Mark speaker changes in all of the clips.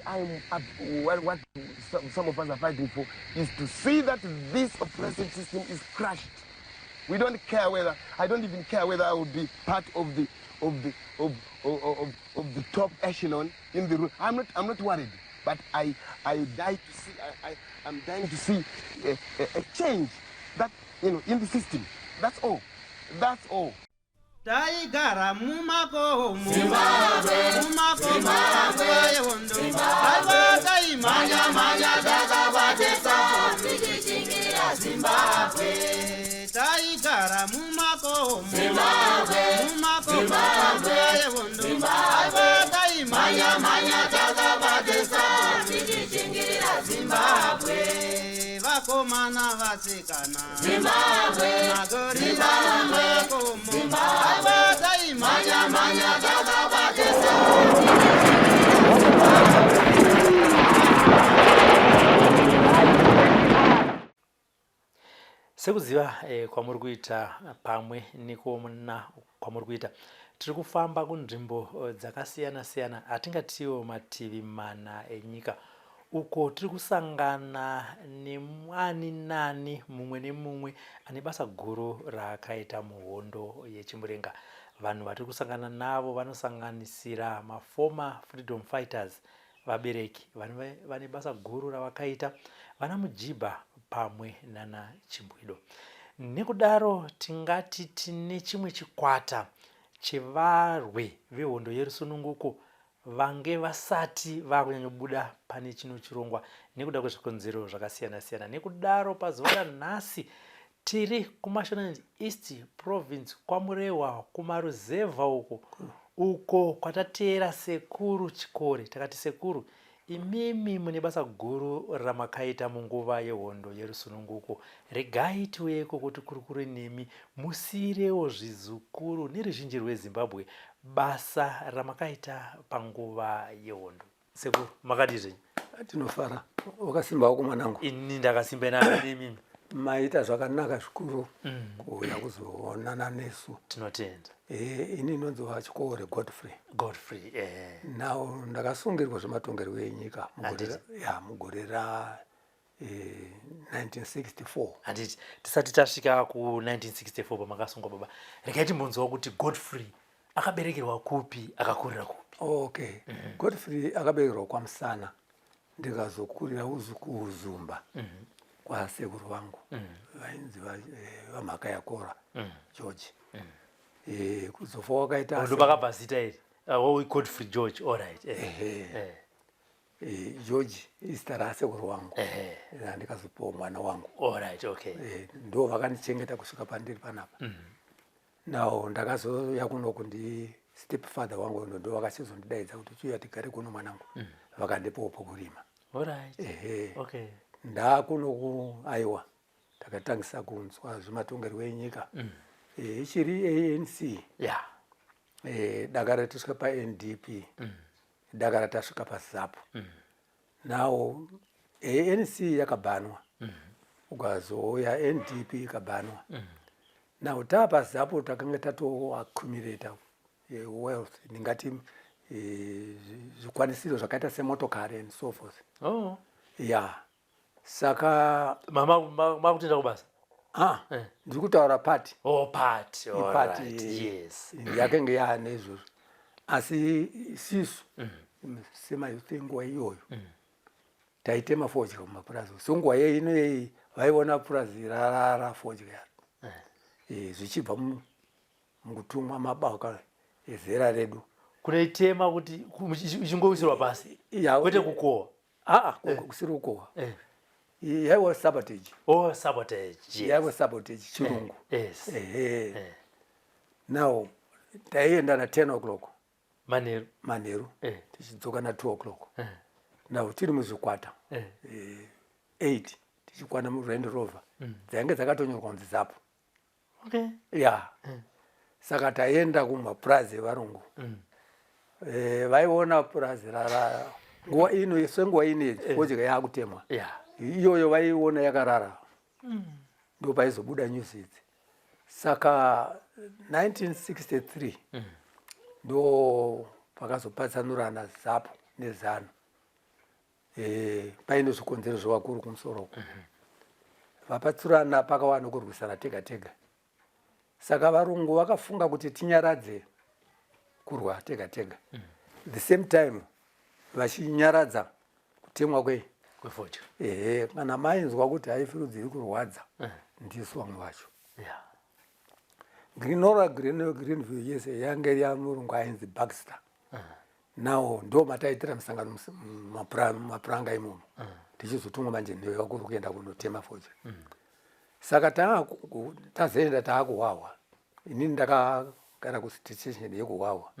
Speaker 1: what some of us are fighting for is to see that this oppressive system is crushed. We don't care whether, I don't even care whether I would be part of the top echelon in the room. I'm not worried, but I'm dying to see a change that, in the system. That's all. That's all.
Speaker 2: Taigara mumako Zimbabwe, Zimbabwe, Zimbabwe, manya dakabatesa tikichingira Zimbabwe. Taigara mumako Zimbabwe, Zimbabwe, Zimbabwe, manya dakabatesa tikichingira Zimbabwe. Vakomana vasikana Zimbabwe, magorila makomo Zimbabwe, manya dakabatesa
Speaker 3: sekuziva kwamuri kuita pamwe nikuona kwamuri kuita tiri kufamba kunzvimbo dzakasiyana siyana hatingatiwo mativi mana enyika uko tiri kusangana nemwani nani mumwe nemumwe ane basa guru raakaita muhondo yechimurenga. Vanhu vatiri kusangana navo vanosanganisira maformer freedom fighters, vabereki vane basa guru ravakaita, vana Mujibha pamwe nana Chimbwido. Nekudaro tingati tine chimwe chikwata chevarwi vehondo yerusununguko vange vasati vakunyanyobuda pane chino chirongwa nekuda kwezvikonzero zvakasiyana siyana. Nekudaro pazuva ranhasi tiri kuMashonaland East Province kwamurehwa kumaruzevha uko kwatateera Sekuru Chikore. Takati Sekuru, imimi mune basa guru ramakaita munguva yehondo yerusununguko. Regai tiuyeko kuti kurukure nemi musiirewo zvizukuru neruzhinji rweZimbabwe basa ramakaita panguva yehondo. Sekuru, makati zvenyu?
Speaker 4: Tinofara. Wakasimbawo kumanangu.
Speaker 3: Ini ndakasimba nani mimi.
Speaker 4: Maita zvakanaka zvikuru kuuya kuzoonana nesu.
Speaker 3: Tinotenda.
Speaker 4: Ini ndinonzi Chikore Godfrey. Now ndakasungirwa zvematongerwo enyika mugore ra 1964.
Speaker 3: Handiti tisati tasvika ku1964 pamakasungwa baba, regai timbonzwa kuti Godfrey akaberekerwa kupi, akakurira kupi?
Speaker 4: Okay. Godfrey akaberekerwa kwaMusana, ndikazokurira kuZumba kwa sekuru wangu vainzi vamhaka yakora George. Kuzofa wakaita
Speaker 3: ndo bakabva zita iri Godfrey George. All right.
Speaker 4: George izita rasekuru wangu, ndikazopiwa mwana wangu.
Speaker 3: All right. Okay.
Speaker 4: Ndo vakandichengeta kusvika pandiri panapa. Now ndakazoya kunoku ndi stepfather wangu ndo vakachizondidaidza kuti chiuya tigare kuno mwanangu, vakandipawo pokurima.
Speaker 3: All right. Okay.
Speaker 4: Ndakunoku aiwa takatangisa kunzwa zvematongerwo enyika ichiri ANC. Daka ratasvika paNDP, daka ratasvika paZAPU. Now ANC yakabhanwa, ukazouya NDP ikabhanwa. Now tapaZAPU takanga tatoaccumulate wealth, ndingati zvikwanisiro zvakaita semotokari and so forth. Saka
Speaker 3: makutenda kubasa.
Speaker 4: Ndiri kutaura party.
Speaker 3: Party. All right. Yes.
Speaker 4: Yakenge yaane izvozvo. Asi sisu semayuthi nguva iyoyo taitema fodya kumapurazi. So nguva ino vaiona purazi rarara fodya zvichibva mukutumwa mabauka ezera redu.
Speaker 3: Kunaitema kuti ichingowisirwa pasi kwete kukohwa?
Speaker 4: Kusiri kukohwa. Yaiwa sabotage.
Speaker 3: Sabotage. Yes.
Speaker 4: Yaiwa sabotage chirungu.
Speaker 3: Yes.
Speaker 4: Now taienda na 10 o'clock manheru tichidzoka na 2 o'clock. Now tiri muzvikwata 8 tichikwana muRand Rover dzainge dzakatonyorwa kunzi ZAPU.
Speaker 3: Okay.
Speaker 4: Saka taenda kumapurazi evarungu. Vaiona purazi rara nguva ino, senguva inedzi fodya yakutemwa. Iyoyo vaiona yakarara. Ndo paizobuda nyuzi idzi. Saka 1963 ndo pakazopatsanurana ZAPU neZANU. paine zvikonzero zvevakuru kumusoro vapatsurana pakawana kurwisana tega tega. Saka varungu vakafunga kuti tinyaradze kurwa tega tega. The same time vachinyaradza kutemwa
Speaker 3: kwefocha.
Speaker 4: Kana mainzwa kuti haifiri dziri kurwadza ndisu vamwe vacho. Greenville yese yange iri murungu ainzi Baxter. Now ndo mataitira musangano mapuranga imomo. Tichizotumwa manje nevakuru kuenda kunotema focha. Saka tazoenda taakuwawa. Inini ndakagara kustation yekuwawa.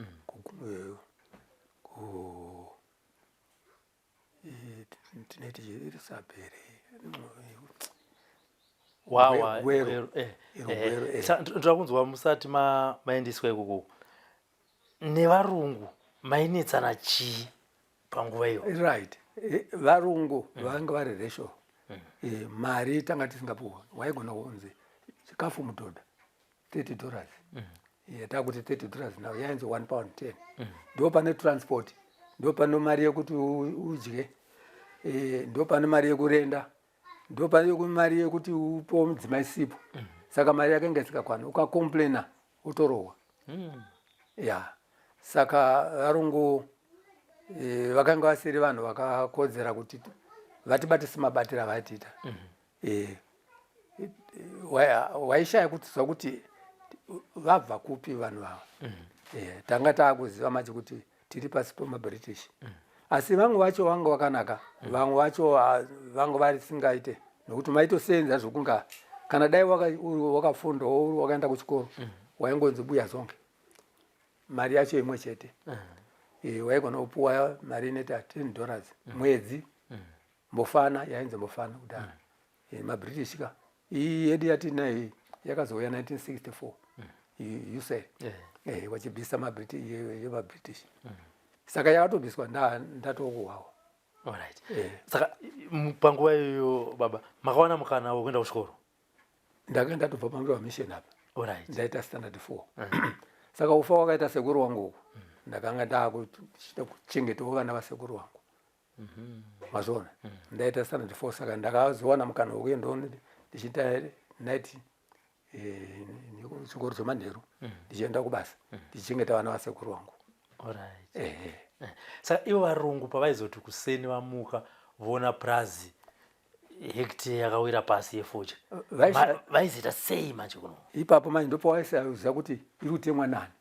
Speaker 4: Tineti iri sabere.
Speaker 3: Wawa
Speaker 4: Wero.
Speaker 3: Ndoda kunzwa musati maendiswa ikuku nevarungu mainetsana chii panguva iyo?
Speaker 4: Right. Varungu vanga vari ratio. Mari tanga tisingapuwa. Waigona kunzi chikafu mudhodha $30. Takuti $30 now yainzi £1.10. Ndo pane transport. Ndo pane mari yekuti udye. Ndo pane mari yekurenda. Ndo pane mari yekuti upo mudzimai sipo. Saka mari yake ngesikakwana. Ukakomplaina utorohwa. Saka varungu vakanga vasiri vanhu vakakodzera kuti vatibatise mabatiro avatiita. Waishaya kutizwa kuti vabva kupi vanhu ava. Tanga taakuziva macho kuti tiri pasi pemaBritish. Asi vamwe vacho vanga vakanaka. Vamwe vacho vanga varisingaite nokuti maitosenza zvokunga kana dai wakafunda wakaenda kuchikoro waingonzi buya zonke. Mari yacho imwe chete. Waigona kupuwa mari inoita $10 mwedzi. Mbofana yainzi mbofana kudhara. MaBritish ka iyi yedu yatinayo yakazouya 1964. You say wachibvisa maBritish. Saka yakatobviswa ndatokuwawa.
Speaker 3: Alright. Saka panguva iyo baba makawana mukana wekuenda kuchikoro?
Speaker 4: Ndakaenda tobva pamberi mission apa.
Speaker 3: Alright.
Speaker 4: Ndaita standard 4. Saka ufa wakaita sekuru wangu uku. Ndakanga ndakuchita kuchengetawo vana vasekuru wangu. Mazvona. Ndaita standard 4 saka ndakazowana mukana wekuendawo ndichiita night chikoro chemanheru ndichienda kubasa ndichichengeta vana vasekuru wangu.
Speaker 3: Alright. Saka ivo varungu pavaizoti kuseni vamuka voona prazi hekti yakawira pasi yefocha vaizoita sei manje kuno?
Speaker 4: Ipapo manje ndipo vaisaziva kuti iri kutemwa nani.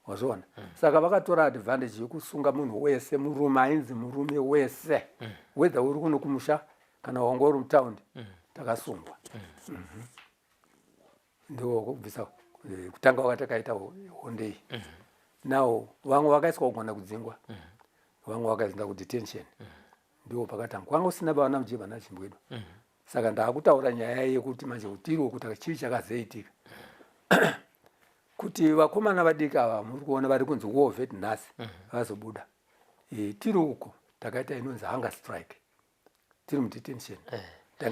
Speaker 4: Wazvona. Saka vakatora advantage yekusunga munhu wese, murume ainzi murume wese. Whether uri kuno kumusha kana wanga uri mutaundi takasungwa. Ndo kubvisa kutanga wakatakaita hondei. Now vamwe vakaiswa kugona kudzingwa. Vamwe vakaenda kudetention. Ndo pakatanga kwanga usina vana mujibva nachimbwedu. Saka ndakutaura nyaya yekuti manje utiro kuti chii chakazoitika. Kuti vakomana vadiki ava muri kuona vari kunzi war veterans vazobuda. Tiri uko takaita inonzi hunger strike. Tiri mudetention.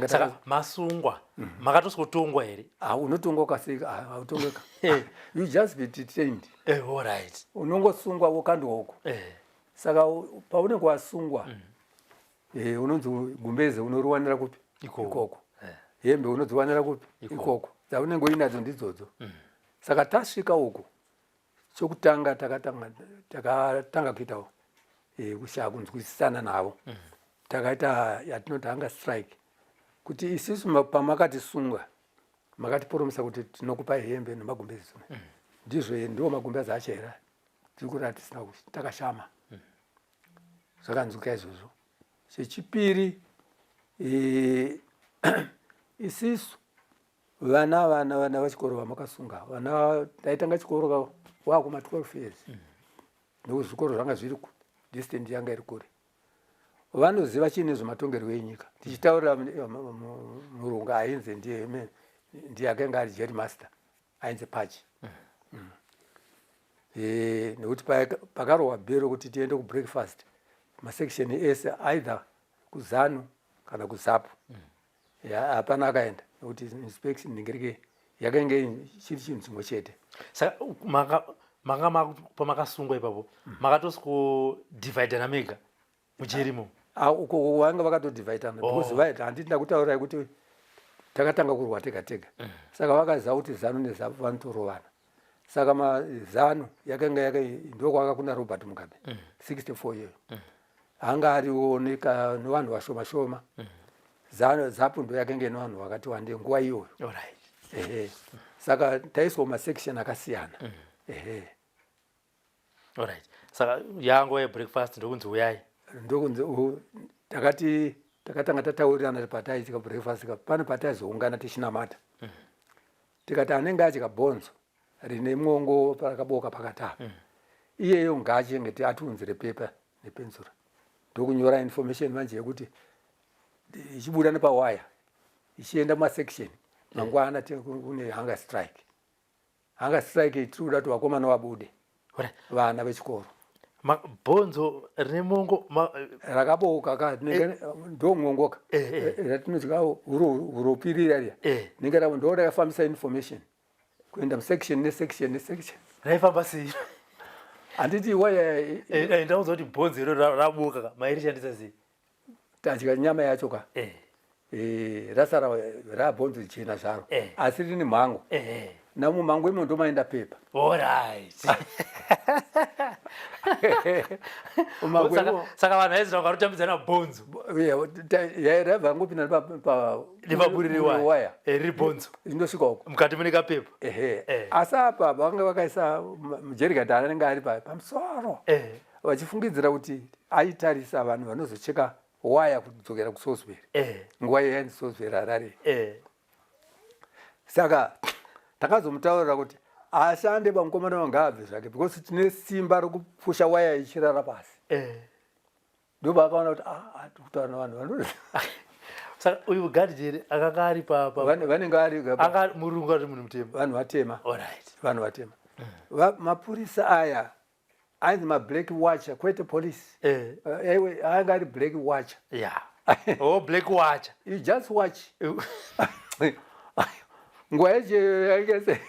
Speaker 3: Saka masungwa makatosotongwa here?
Speaker 4: Unotongwa ukasika hautongeka. You just be detained.
Speaker 3: Alright.
Speaker 4: Unongosungwa wokandwa uko. Saka paunenge wasungwa unonzi gumbeze unoriwanira kupi? Ikoko. Hembe unodziwanira kupi? Ikoko. Dzaunenge uinadzo ndidzodzo. Saka tasvika uko chokutanga takatanga kuitawo kushaya kunzwisisana navo. Takaita yatinoti hunger strike. Kuti isusu pamakatisunga makatiporomesa kuti tinokupai hembe nemagumbezi. Ndizvo ndiwo magumbezi achera. Tiri kuti hatisina takashama. Zvakanzwika izvozvo. Chechipiri isisu vana vachikoro vamakasunga vana taitanga chikoro wakuma 12 years. Ndokuti zvikoro zvanga zviri distant yanga iri kure. Vanoziva chiini zvematongero enyika. Tichitaurira murungu ainzi ndiye akanga ari Jerry Master ainzi Pachi. Nekuti pakarohwa bhero kuti tiende kubreakfast masection ese either kuZANU kana kuZAPU. Hapana akaenda nekuti inspection ndingereke yakanga chiri chinhu chimwe chete.
Speaker 3: Saka manga pamakasungwa ipapo makatosiko divide namega muchirimo.
Speaker 4: uko vanga vakatodivhaitana because vaita handina kutaurirai kuti takatanga kurwa tega tega. Saka vakaziva kuti ZANU neZAPU vanotorovana. Saka mazano yakanga ndokwanga kuna Robert Mugabe 64 years. Anga ariwo nevanhu vashoma shoma. ZAPU ndo yakanga nevanhu vakati wande nguva iyoyo. Saka taiswa masection akasiyana.
Speaker 3: Alright. Saka yango yebreakfast ndokunzi uyai.
Speaker 4: Ndokunzi takatanga tataurirana pataitika breakfast pane pataizoungana tichinamata. Tikati anenge achika bhonzo rine mwongo parakaboka pakatapa. Iyeyo ngaachengete atiunzire pepa nepenzura. Ndokunyora information manje yekuti ichibuda nepawaya ichienda mumasection mangwana kune hunger strike. Hunger strike itikuda kuti vakomana vabude vana vechikoro.
Speaker 3: Bhonzo rine mwongo
Speaker 4: rakaboka ndomwongoka ratinozika uropirira riya nenge ravo ndo rakafambisa information kuenda musection nesection
Speaker 3: raifamba sei?
Speaker 4: handiti waya
Speaker 3: ndauza kuti bhonzo iro rabuka mairishandisa sei?
Speaker 4: tadya nyama yacho ka rasara rabhonzo chena zvaro asi rine mhango namumhango imo ndomaenda pepa.
Speaker 3: Saka vanhu vaizira vakarotambidzana bhonzo
Speaker 4: yairabva ngopinda
Speaker 3: nepaburiri
Speaker 4: waya
Speaker 3: riri bhonzo
Speaker 4: indosvika uko
Speaker 3: mukati mune kapepa.
Speaker 4: Asi apa vanga vakaisa mujerikati anenge ari pamusoro vachifungidzira kuti aitarisa vanhu vanozocheka waya kudzokera kuSalisbury. Nguva yaini Salisbury Harare. Saka takazomutaurira kuti ashande pamukomana wangabve zvake because tine simba rokupusha waya ichirara pasi. Ndoba akaona kuti kutaura vanhu vanoda.
Speaker 3: Saka uyu gadijeri akanga ari
Speaker 4: vanenge ari
Speaker 3: murungu ari munhu mutema.
Speaker 4: Vanhu vatema.
Speaker 3: Alright.
Speaker 4: Vanhu vatema. Mapurisa aya ainzi mablack watcher kwete police. Anga ari black watcher.
Speaker 3: Black watcher.
Speaker 4: You just watch. Nguva yacho yaingese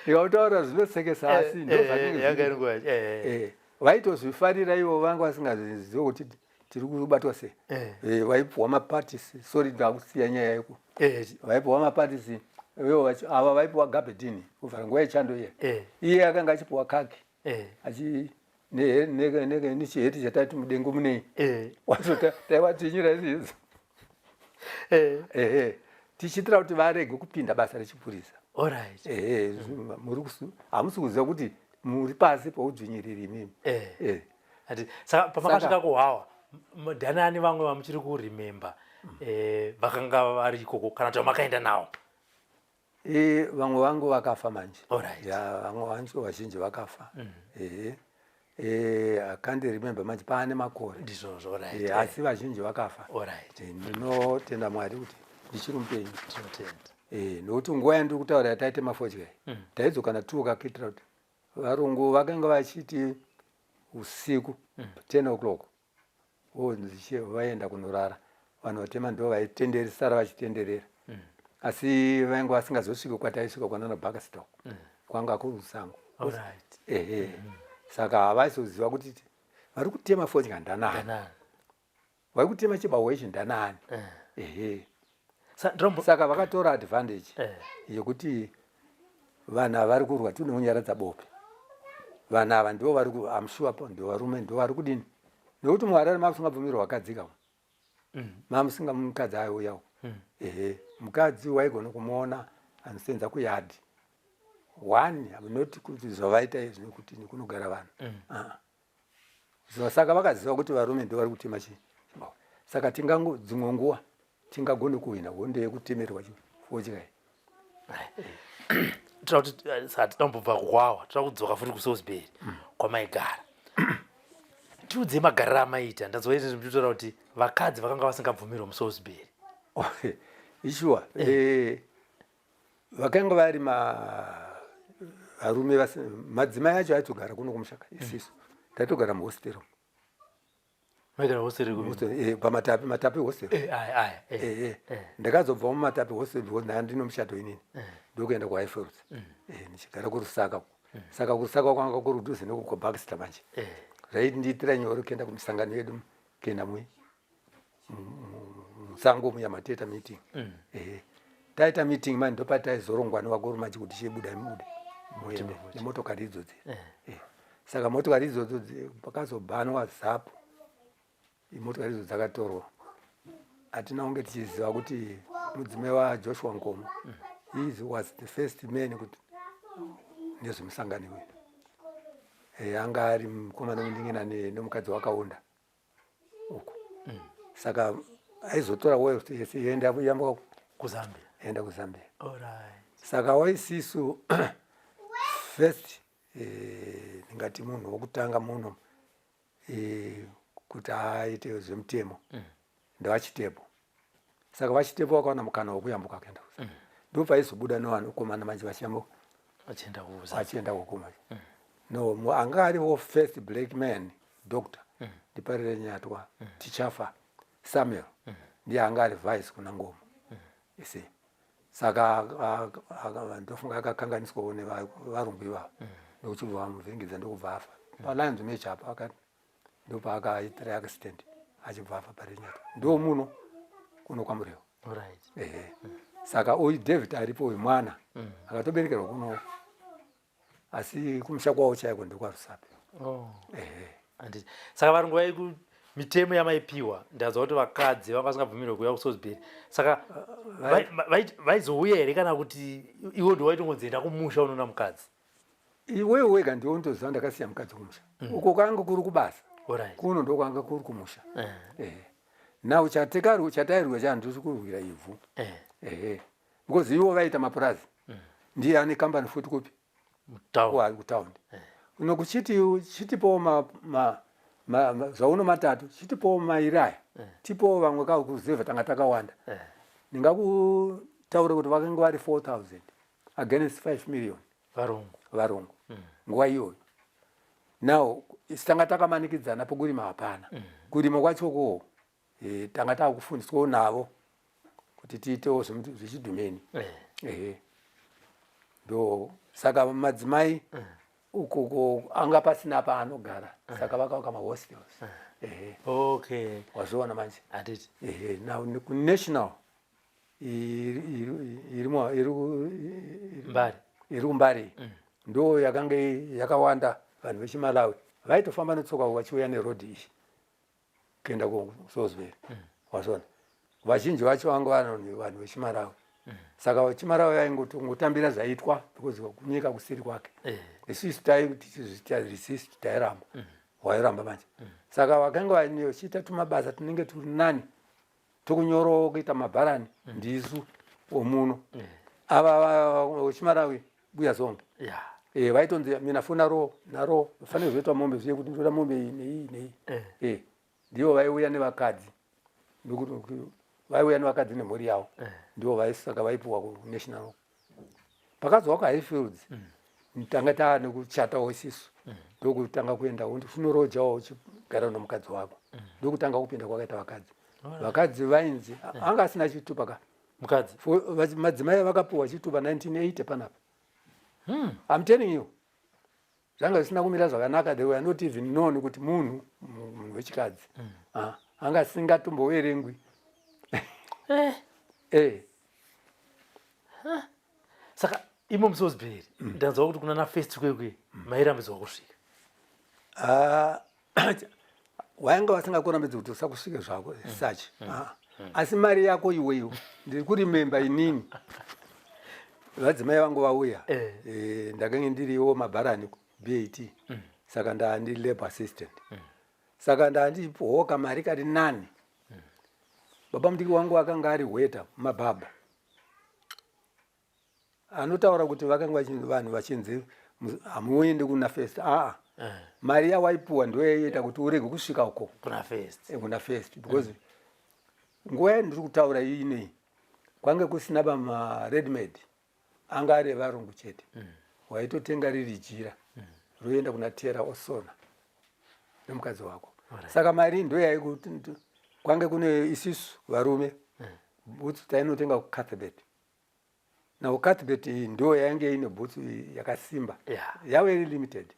Speaker 4: ndikautaura zvinosekesa asi ndozvatinge vaitozvifarira ivo vanga vasingazivi kuti tiri kubatwa sei. Vaipuwa mapatisi sorry ndakusiya nyaya yeko. Vaipuwa mapatisi ava vaipuwa gabhedhini kuvhara nguva yechando iya. Iye akanga achipuwa kaki nechiheti chataiti mudengu munei taiwatinyira izvizvo tichiitira kuti varege kupinda basa rechipurisa. Hamusi kuziva kuti muri pasi poudzvinyiriri imimi.
Speaker 3: Saka pamakasvika kuhwawa dhanani vamwe vamuchiri kurememba vakanga vari ikoko kana kuti vamakaenda navo?
Speaker 4: Vamwe vangu vakafa manje. Vamwe vangu vazhinji vakafa. Akandirememba manje paane makore asi vazhinji vakafa. Ndinotenda Mwari kuti ndichiri mupenyu. Nokuti nguva yandiri kutaura taite mafodya taidzoka natuka kuitira kuti varungu vakanga vachiti usiku 10 o'clock vaenda kunorara vanhu vatema ndo vaitenderesara vachitenderera asi vainge vasingazosviki kwataisvika kwanana Buckstock kwanga kuri usango. Saka havaizoziva kuti vari kutema fodya ndanani vari kutema chibahwe ichi ndanani. Saka vakatora advantage yekuti vanhu ava vari kurwa tine munyara dzabope. Vanhu ava ndo vari amshuwa ndo varume ndo vari kudini nokuti muHarare masingabvumirwa vakadzika mamusinga mukadzi aiuyawo. Mukadzi waigona kumuona anosenza kuyadhi 1 not kuti zvavaita izvi kuti kunogara vanhu. Saka vakaziva kuti varume ndo vari kutema chibahwe. Saka dzimwe nguva tingagone kuhwina hondo yekutemerwa fodya.
Speaker 3: Tira kuti hatinombobva kuhwawa tira kudzoka futi kuSalisbury kwamaigara. Tiudze magariro amaita ndazoita ndinotaura kuti vakadzi vakanga vasingabvumirwa muSalisbury.
Speaker 4: Ishuwa vakanga vari varume madzimai acho aitogara kuno kumushaka isisu taitogara muhostero. Pamatapi hostel. Ndakazobva mumatapi hostel ndino mushato inini ndokuenda kuHighfields nichigara kuRusaka. Saka kuRusaka kwanga kuri kudhuze nekuBuckster manje zvaindiitira nyore kuenda kumisangano yedu kuenda musango muya mateta meeting. Taita meeting mani ndopataizorongwa nevakuru machi kuti chibuda mude muende nemotokari idzodzi. Saka motokari idzodzo pakazobhanwa zapu motokari idzo dzakatorwa. Hatina kunge tichiziva kuti mudzimai waJoshua Nkomo he was the first man kuti nezvemusangano wedu. Anga ari mukomana unodingina nemukadzi wakaunda uko. Saka aizotora wealth yese ienda yamba
Speaker 3: kuZambia.
Speaker 4: Enda kuZambia.
Speaker 3: Alright.
Speaker 4: Saka waisisu first ndingati munhu wokutanga munhu kuti aite zvemutemo ndavachitepo. Saka vachitepo wakaona mukana wokuyambuka kuenda kuZambia. Ndopaizobuda nevanokomana manje vachienda kukuma. No, anga ariwo first black man doctor ndiparire nyatwa tichafa Samuel ndiye anga ari vice kuna Ngoma. Isi. Saka ndofunga akakanganiswawo nevarungu ivavo ndokuchibva vamuvhiringidza ndokubva afa. Palions match apa akati ndopaakaitira accident achibva afa pari nyatwa. Ndo muno kuno kwaMurewa.
Speaker 3: Alright.
Speaker 4: Saka uyu David aripo uyu mwana akatoberekerwa kuno asi kumusha kwawo chaiko ndokwaRusape.
Speaker 3: Anditi. Saka varungu vai mitemo yamaipiwa ndaziva kuti vakadzi vakasingabvumirwe kuuya kuSalisbury. Saka vaizouya here kana kuti iwe ndowaitongodzenda kumusha unoona mukadzi?
Speaker 4: Iwewe wega ndiwo undoziva ndakasiya mukadzi kumusha. Uko kwanga kuri kubasa. Kuno ndokwanga kuri kumusha. Now chatairwa chandu kurwira ivhu. Because iwo vaita mapurazi. Ndiye ane company futi kupi? Mutaundi. Kuno kuchitipo zvauno matatu chitipo mairaya. Tipo vamwe kakuzeva tanga takawanda. Ndingakutaura kuti vakange vari 4,000 against 5 million. Varungu. Nguva iyoyo. Now tanga takamanikidzana pokurima hapana. Kurima kwachoko tanga takufundiswawo navo kuti tiitewo zvichidhumeni. Ndo saka madzimai uko anga pasina paanogara. Saka vakavaka mahostels.
Speaker 3: Okay.
Speaker 4: Wazoona manje.
Speaker 3: Anditi.
Speaker 4: Now national Mbari. Ndo yakange yakawanda vanhu vechiMalawi. Vaitofamba netsoka vachiuya nerodhi iyi kuenda kuSalisbury. Wazoona. Vazhinji vacho vanga vanhu vechiMalawi. Saka vechiMalawi vaingotambira zvaitwa because kunyika kusiri kwake. Isusu tichizviita resist tairamba. Wairamba manje. Saka vakanga vachiita tumabasa tunenge turi nani tokunyorowo kuita mabharani ndisu omuno. Ava vechiMalawi buya zonke. Vaitonzi mina funa naro fanire zvoitwa mombe zviye kuti ndoda mombe iyi nei. Ndivo vaiuya nevakadzi. Ndokuti vaiuya nevakadzi nemhuri yavo. Ndivo vaisaka vaipuwa kunational. Pakazwa kwaHighfields tanga taane kuchatawo isisu. Ndokutanga kuenda unorojawo uchigara nomukadzi wako. Ndokutanga kupinda kwakaita vakadzi. Vakadzi vainzi anga asina chitupa ka.
Speaker 3: Mukadzi.
Speaker 4: Madzimai vakapuwa chitupa 1980 panapa. I'm telling you. Zvanga zvisina kumira zvakanaka. They were not even known kuti munhu wechikadzi. Anga asingatomboverengwi.
Speaker 3: Saka imo muSalisbury ndanzwa kuti kuna naFirst kwekwe mairambidzwa kusvika.
Speaker 4: Wainga vasingakurambidzi kuti usakusvike zvako sachi. Asi mari yako iweyo ndiri kurimemba inini. Vadzimai vangu vauya. Ndakange ndiriwo mabharani BAT. Saka ndandi labor assistant. Saka ndandipohoka mari kari nani. Baba mudiki wangu akanga ari waiter mabhaba. Anotaura kuti vakanga vanhu vachinzi hamuendi kuna First. Mari yawaipuwa ndoyaita kuti urege kusvika uko kuna First because nguva yandiri kutaura inei kwange kusina bama-readymade anga ari varungu chete. Waitotenga riri jira roenda kuna tera osona nomukadzi wako. Saka mari ndoyaikuti kwange kune isisu varume bhutsu tainotenga kuCathbert. Now Cuthbert ndo yainge ine bhutsu yakasimba. Yave limited.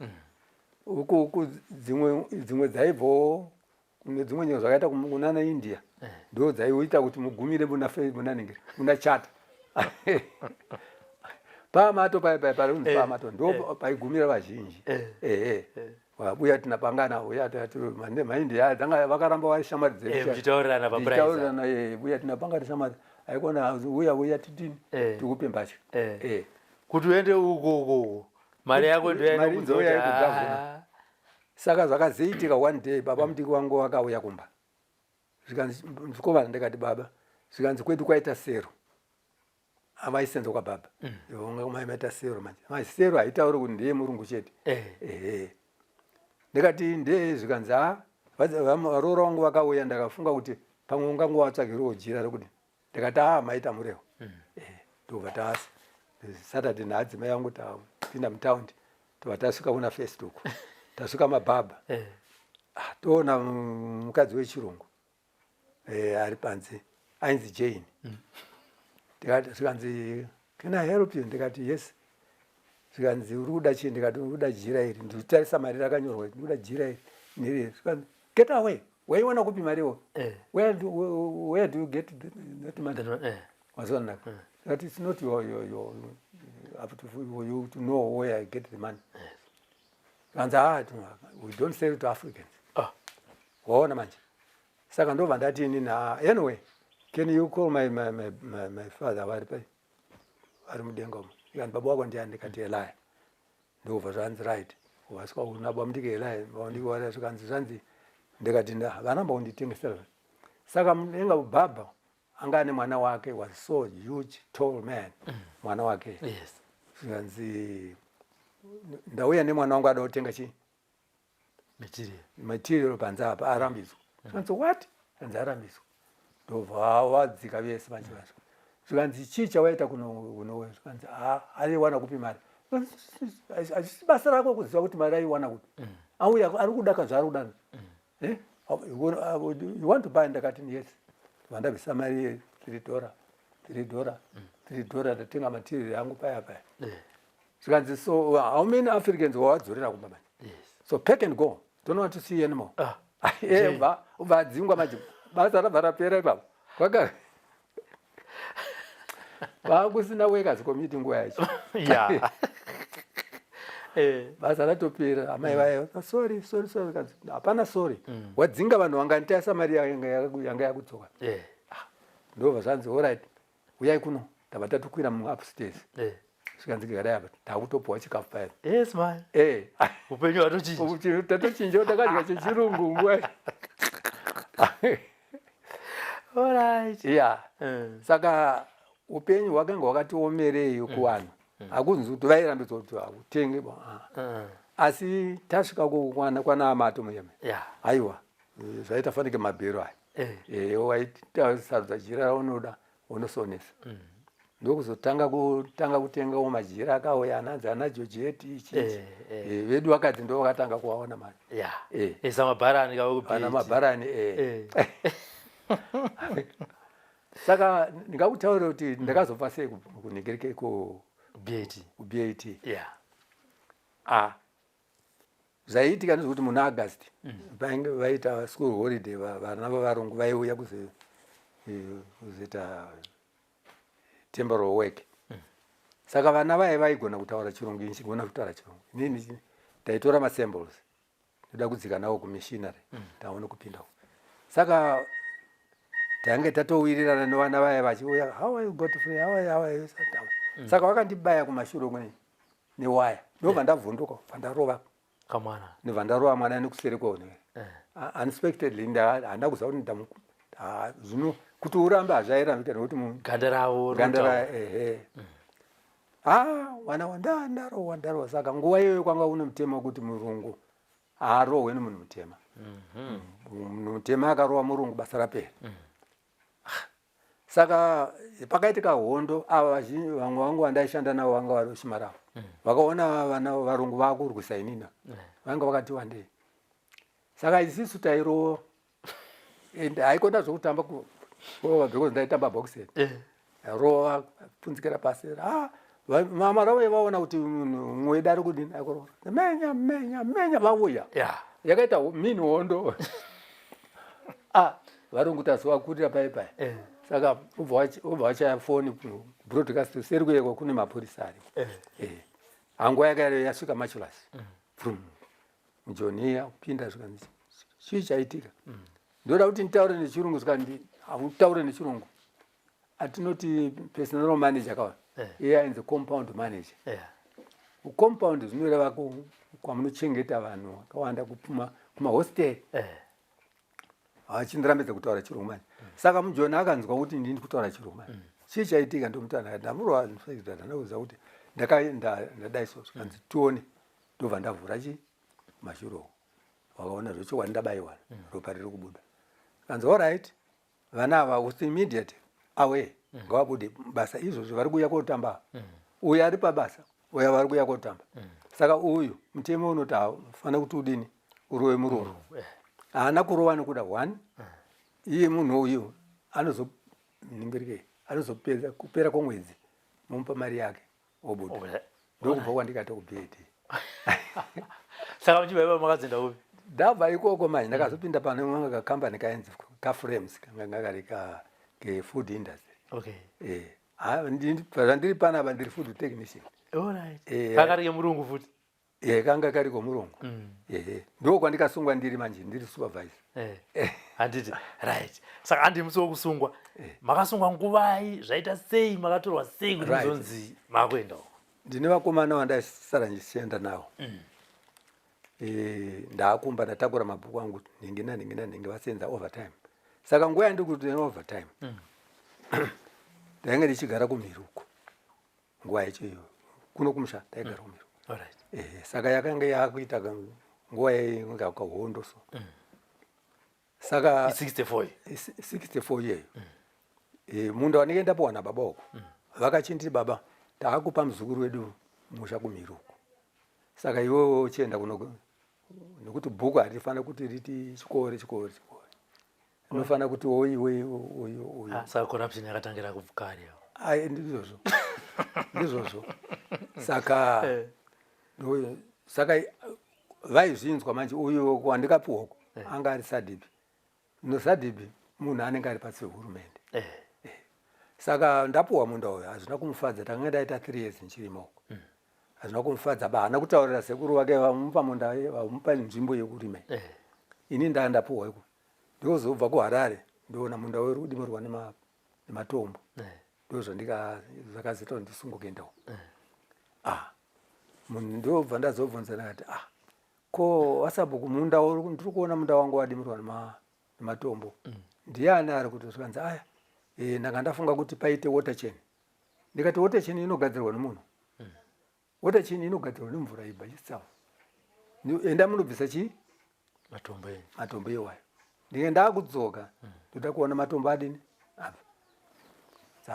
Speaker 4: uku dzimwe dzaibvo dzimwe nyika zvakaita kunana India ndo dzaiita kuti mugumire muna chata pamato parunzi pamato ndo paigumira vazhinji wabuya tinapangana uya maindia dzanga vakaramba vari shamwari dzedu
Speaker 3: muchitaurirana
Speaker 4: buya tinapangana shamwari aikona uya titini tikupe mbatya
Speaker 3: kuti uende uko mari yako ndoyaikudzavuna.
Speaker 4: Saka zvakazoitika one day baba mutiki wangu wakauya kumba zvikanzi ndikovana ndikati baba zvikanzi kwedu kwaita sero avaisenza kwababa maita sero manje sero haitauri kuti ndeye murungu chete ndikati ndeye zvikanzi varoora wangu vakauya ndakafunga kuti pamwe ungangu watsvagiriwo jira rekuti ndikati maita murewo ndobva taasi Saturday naadzimai yangu tapinda mutaundi tobva tasvika kuna Facebook tasvika mabhabha toona mukadzi wechirungu ari panze ainzi Jane zvikanzi can I help you ndikati yes zvikanzi uri kuda chii ndikati uri kuda jira iri nditarisa mari rakanyorwa ndikuda jira iri niri zvikanzi get away waiwana kupi mariwo where do you get that money wazona that is not your up to you to know where I get the money and we don't sell it to Africans waona manje saka ndobva ndati nini anyway can you call my father vari mudenga umo ikani baba wako ndiani ndikati Elaya ndobva zvanzi right wasika unabwa mutiki Elaya ndikuwara zvikanzi zvanzi ndikati vanamba kunditengesera saka mudenga baba anga ane mwana wake was so huge tall man mwana wake zvikanzi ndauya nemwana wangu ada kutenga chii material panze apa arambidzwa zvikanzi what anzi arambidzwa ndobva wadzika vese manje vacho zvikanzi chii chawaita kunowe zvikanzi aiwana kupi mari hazvisi basa rako kuziva kuti mari aiwana kuti auya ari kudaka zvaari kudana you want to buy ndakati yes vandabvisa mari $3 ndatenga material yangu paya zvikanzi so how many Africans wawadzorera kumba manje so pack and go don't want to see you anymore ubva adzingwa manje basa rabva rapera ipapa kwaka vakusina workers committee nguva yacho basa ratopera amai vayo sorry kanzi hapana sorry wadzinga vanhu vanganitayisa mari yanga yakutsoka ndobva zvanzi alright uyai kuno tabva tatokwira upstairs zvikanzi kudai apa takutopiwa chikafu paya
Speaker 3: yes man upenyu
Speaker 4: tatochinja takadya chechirungu nguva
Speaker 3: alright
Speaker 4: saka upenyu hwakanga hwakatiomerei kuvanhu hakunzi kuti vairambidzwa kuti hautenge asi tasvika kwana amato muyeme aiwa zvaita fanike mabhero aya waitasarudza jira raunoda unosonesa ndokuzotanga kutengawo majira akauya ananzi ana Georgette chichi vedu vakadzi ndo vakatanga kuwaona mari
Speaker 3: samabharani
Speaker 4: ana mabharani saka ndingakutaurira kuti ndakazobva sei kuningirike kuBAT zvaiitika ndezvekuti muna August vainge vaita school holiday vana vavarungu vaiuya kuzoita temporal work saka vana vaigona kutaura chirungu ini chigona kutaura chirungu inini taitora masamples toda kudzika nawo kumissionary taona kupinda saka tange tatowirirana nevana vaya vachiuya how are you got free how are you saka vakandibaya kumashure kune newaya ndobva ndavhunduka pandarova
Speaker 3: kamwana
Speaker 4: ndobva ndarova mwana nekuseri kwone unexpectedly handa kuziva kuti zvino kuti urambe hazvairambika nekuti
Speaker 3: ganda ravo
Speaker 4: mwana wandarowa saka nguva iyoyo kwanga une mutema wekuti murungu haarohwe nemunhu mutema munhu mutema akarova murungu basa rapera saka pakaitika hondo ava vazhinji vamwe vangu vandaishanda navo vanga vari ushimaravo vakaona vana varungu vakurwisa inina vanga vakati wandei saka isisu tairova and haikona zvokutamba kurova because ndaitamba boxing rova punzikira pasi mama ravo vaona kuti mweda ari kudini akorora menya vauya yakaita mini hondo varongutaziva kurira paipai saka ubva vachaya foni broadcast seri kuyekwa kune mapurisa ari hanguva yasvika machulasi mujoniya kupinda zvikanzi chii chaitika ndoda kuti nditaure nechirungu zvikandi hautaure nechirungu atinoti personal manager kawa iye ainzi compound manager compound zvinoreva kwamunochengeta vanhu vakawanda kupuma kumahostel achindirambidza kutaura chirungu manje saka mujoni akanzwa kuti ndini kutaura chirungu manje chii chaitika ndomutana ndamurwadandauza kuti ndadai so zvikanzi tione ndobva ndavhura chi mashuro wakaona zvechokwadi ndabayiwa ropa riri kubuda kanzi allright vana ava with immediate awe ngavabude basa izvozvo vari kuuya kotamba uyu ari pabasa uya vari kuuya kotamba saka uyu mutemo unoti hafanira kuti udini urove murombo haana kurova nekuda 1 iye munhu uyu anozoningirikei anozopedza kupera kwomwedzi momupa mari yake obuda ndokubva kwandikati kubhedhi
Speaker 3: saka muchibaiba makadzenda upi
Speaker 4: ndabva ikoko manje ndakazopinda pane mumwe kakambani kainzi kaframes kanga kari kefood industry zvandiri panapa ndiri food technician
Speaker 3: kanga kari kemurungu futi
Speaker 4: kanga kari komurungu ndo kwandikasungwa ndiri manje ndiri supervisor
Speaker 3: handiti right saka handi musi wokusungwa makasungwa nguvai zvaita sei makatorwa sei kuti muzonzi makuenda uko
Speaker 4: ndine vakomana vandasara ndichienda navo ndaakumba ndatakura mabhuku angu nhingi vasenza overtime saka nguva yandiri kuti overtime ndainge ndichigara kumhiruko nguva yacho kuno kumusha ndaigara kumhiruko saka yakanga yakuita nguva yainga kahondo so saka 64 iyeyo munda wanenge ndapuwa nababa wako vakachinditi baba taakupa muzukuru wedu musha kumhiruko saka iwewe uchienda kuno nekuti bhuku harifanira kuti riti chikore inofanira kuti oyi
Speaker 3: saka corruption yakatangira kubvukari
Speaker 4: ndizvozvo saka vaizvinzwa manje uyo wandikapuwako anga ari sadhibi nosadhibi munhu anenge ari pasi vehurumende saka ndapuwa munda uyo hazvina kumufadza tanga ndaita 3 years nchirimoko hazvina kumufadza bahana kutaurira sekuru wake vamupa munda vamupa nzvimbo yekurima ini ndapuwa iko ndozobva kuharare ndoona munda werudimirwa nematombo ndozvakazita kuti ndisungukendawo munhu ndobva ndazobvunza ndakati ko wasabhuku munda ndiri kuona munda wangu wadimirwa nematombo ndiani ari kuti zvikanzi aya ndanga ndafunga kuti paite water chain ndikati water chain inogadzirwa nemunhu water chain inogadzirwa nemvura ibva chitsawa enda munobvisa chii matombo ewayo ndinge ndakudzoka ndoda kuona matombo adini apa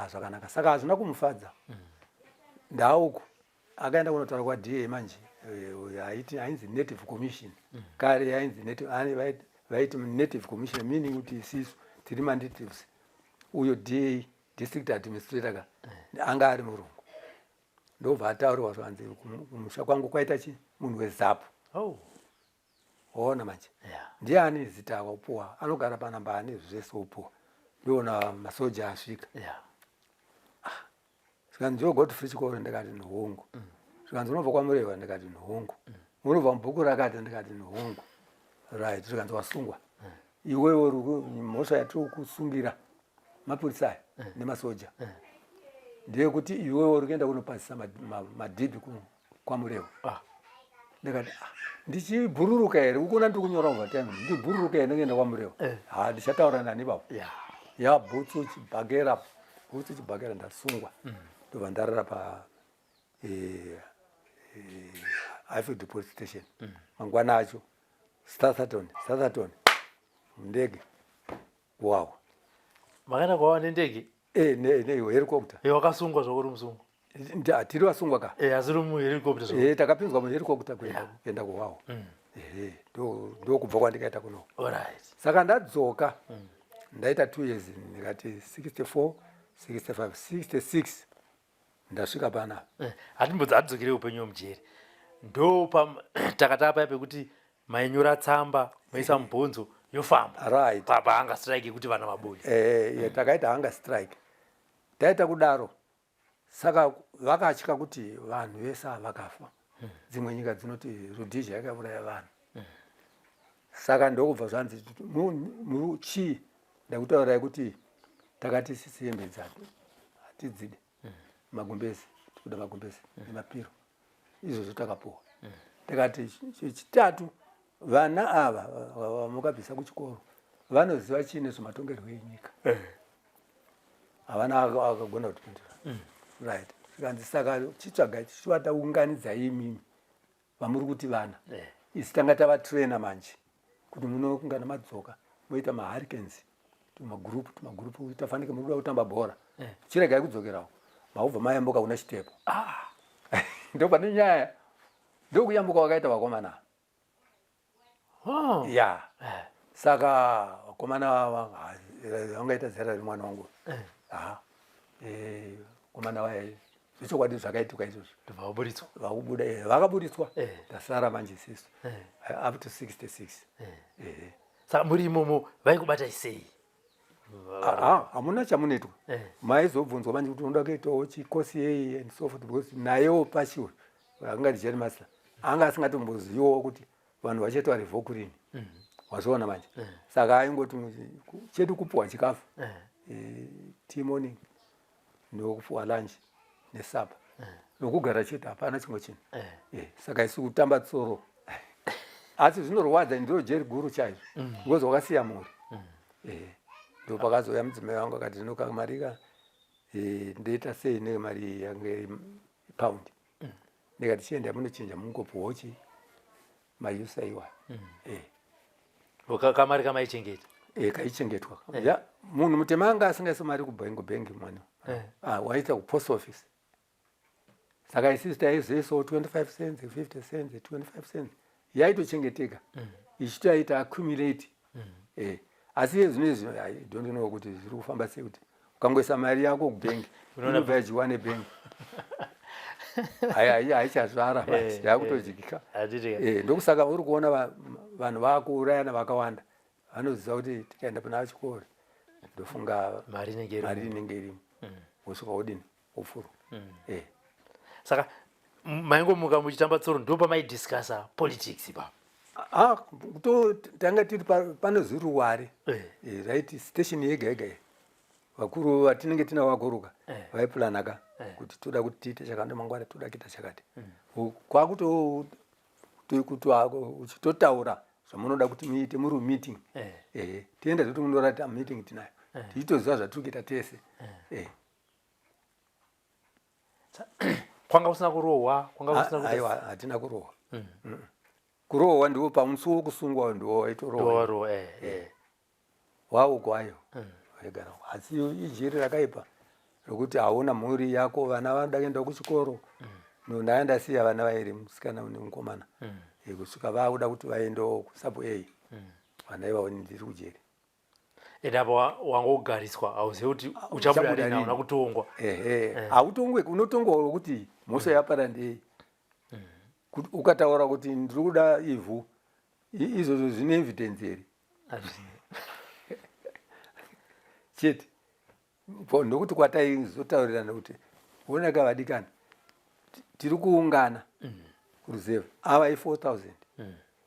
Speaker 4: zvakanaka saka hazvina kumufadza ndauko akaenda kunotaura kwa-DA manje ainzi native commission kare vaiti native commission meaning kuti isisu tiri manatives uyo DA district administrator anga ari murungu ndobva ataurirwa zvanzi kumusha kwangu kwaita chi munhu wezapu ona manje ndiani zita wapuwa anogara panamba ane zvese upuwa ndiona masoja asvika zvikanzi ndiwo Godfrey Chikoro ndikati nhungu zvikanzi unobva kwamureva ndikati nhungu unobva mubhuku rakati ndikati nhungu right zvikanzi wasungwa iwewe mhosva yatiri kusungira mapurisa aya nemasoja ndeyekuti iwewe uri kuenda kunopazisa madhibhi kwamureva ndikati ndichibhururuka here ukuna ndiri kunyora overtime ndibhururuka here ndingeenda kwamureva ndichataura nani baba bhutsu chibhakera ndasungwa ndobva ndarara pa Highfield police station mangwana acho Southampton ndege wawa
Speaker 3: makaenda kwawa nendege
Speaker 4: helicopter
Speaker 3: wakasungwa zvakuri musungwa
Speaker 4: tiri vasungwa ka
Speaker 3: asi uri muhelicopter
Speaker 4: takapinzwa muhelicopter kuenda kuwawo ndokubva kwandikaita kuno saka ndadzoka ndaita 2 years ndikati 64 65 66 ndasvika pana
Speaker 3: hatimbodzokerewo upenyu mujeri ndo takatapa pekuti mainyora tsamba maisa mubhonzo yofamba
Speaker 4: right
Speaker 3: paanga strike kuti vana vabude
Speaker 4: takaita hanga strike taita kudaro saka vakatya kuti vanhu vese vakafa dzimwe nyika dzinoti Rhodesia yakauraya vanhu saka ndokubva zvanzi chii ndakutaurirai kuti takati sisi hembe dzacho hatidzide magumbezi tikuda magumbezi nemapiro izvozvo takapuwa takati chitatu vana ava vamukabvisa kuchikoro vanoziva chii nezvematongerwo enyika havana akagona kutipindura right tikanzi saka chitsvagai tichivataunganidzai imimi vamuri kuti vana isi tanga tavatraina manje kuti munokungana madzoka moita mahurricanes tumagrupu tafanike muri kuda kutamba bhora chiregai kudzokerawo maubva mayambuka kuna chitepo ndopane nyaya ndokuyambuka wakaita vakomana ya saka vakomana vangaita zera remwana wangu komana waye zvechokwadi zvakaitika izvozvo vakaburitswa ndasara manje sisu up to 66
Speaker 3: saka muri imomo vaikubatai sei
Speaker 4: hamuna chamunoitwa maizobvunzwa manje kuti unoda kuitawo chikosi yei and so forth because nayewo pachiwo angati Jerry Master anga asingatombozivawo kuti vanhu vachaitwa revokurini wazoona manje saka aingoti chedu kupuwa chikafu tea morning nokupuwa lunch nesapa nokugara chete hapana chimwe chinhu saka isi kutamba tsoro asi zvinorwadza ndiro jeri guru chaizvo because wakasiya mhuri ndo pakazoya mudzimai wangu akati ndinokamarika ndoita sei nemari yange paundi ndikati chienda munochinja mungopuwawo chi mayusaiwa
Speaker 3: kamari kamaichengeta
Speaker 4: kaichengetwa ya munhu mutema anga asingaisi mari kubhengi mwana waita kupost office saka isisi taizoisawo 25 cents 50 cents 25 cents yaitochengeteka ichitoaita accumulate asi yezvinezvi I don't know kuti zviri kufamba sei kuti ukangoisa mari yako kubhengi unobva yajiwa nebhengi haichazvara manje yakutojikika ndokusaka uri kuona vanhu vakuurayana vakawanda vanoziva kuti tikaenda pana chikoro ndofunga mari inenge irimo wosvika wodini wofurwa
Speaker 3: saka maingomuka muchitamba tsoro ndo pamaidiscasa politics ipapo
Speaker 4: tanga tiri panozi ruware right station yega yega vakuru vatinenge tina vakuruka vaiplanaka kuti toda kuti tiite chakati mangwana toda kuita chakati uchitotaura zvamunoda kuti muite muri meeting tienda kuti munorata meeting tinayo tichitoziva zvatiri kuita tese
Speaker 3: kwanga usina kurohwa
Speaker 4: aiwa hatina kurohwa kurohwa ndiwo pamusuwo kusungwa ndiwo waitorohwa wavo kwayo waigara asi ijiri rakaipa rokuti hauna mhuri yako vana vanoda kuenda kuchikoro ndaendasiya vana vairi musikana nemukomana kusvika vakuda kuti vaendewo kusabo a vana ivavo ndiri kujeri
Speaker 3: apo wangogariswa hauzivi kuti uchabuda una kutongwa
Speaker 4: hautongwe unotongwa kuti mhosva yapara ndei ukataura kuti ndiri kuda ivhu izvozvo zvine evidence here chete ndokuti kwataizotaurirana kuti onaka vadikana tiri kuungana kuruzeva ava i4000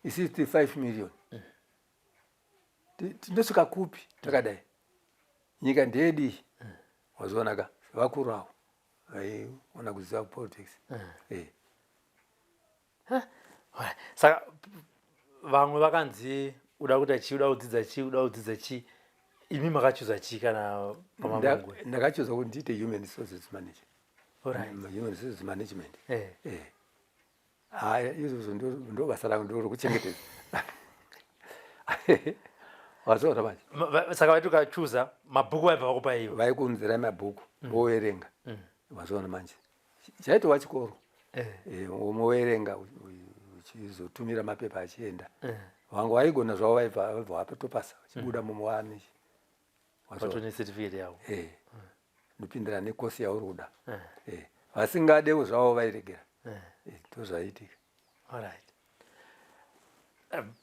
Speaker 4: isi 5 million tindosvika kupi takadai nyika ndeyedi wazoonaka vakuru avo vaiona kuziva politics
Speaker 3: saka vamwe vakanzi uda kuita chii uda kudzidza chii imi makachuza chii kana pamamungwe
Speaker 4: ndakachuza kuti ndiite human resources manager human resources management izvozvo ndo basa rangu ndo rokuchengetedza wazoona manje
Speaker 3: saka vaiti ukachuza mabhuku vaibva vakupa ivo
Speaker 4: vaikunzirai mabhuku wowerenga wazoona manje chaitowa chikoro umowerenga uchizotumira mapepa achienda vangu vaigona zvavo vaibva vapatopasa vachibuda mumuwani
Speaker 3: vatone certificate yavo
Speaker 4: ndopindira nekosi yauri kuda vasingadewo zvavo vairegera ndozvaiitika.
Speaker 3: Alright.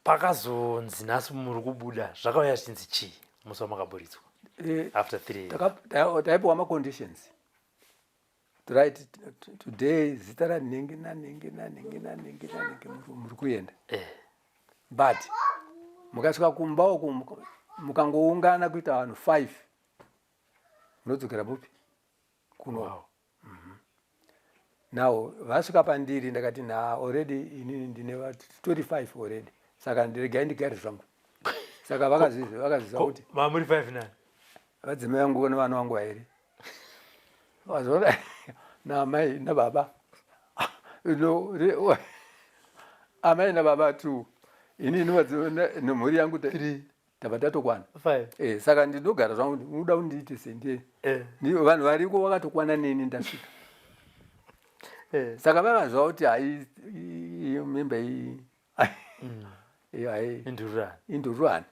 Speaker 3: Pakazonzi nhasi muri kubuda zvakauya zvichinzi chii musi wamakaburidzwa after 3 years?
Speaker 4: Taipiwa maconditions. Right, today zita ranhingi muri kuenda. But mukasvika kumba uku mukangoungana kuita vanhu 5 munodzokera mupi kuno.
Speaker 3: Wow.
Speaker 4: Now vasvika pandiri ndakati already inini ndine 25 already, saka ndiregai ndigare zvangu. Saka vakazviza kuti
Speaker 3: mamuri 5 nani
Speaker 4: vadzimai vangu nevana vangu vairi vazoona namai nababa amai nababa 2 inini nemhuri yangu 3 tabva tatokwana
Speaker 3: 5.
Speaker 4: Saka ndinogara zvangu unoda kundiite sendie vanhu variko vakatokwana neni ndasvika. Saka vavazva kuti hai memba indururani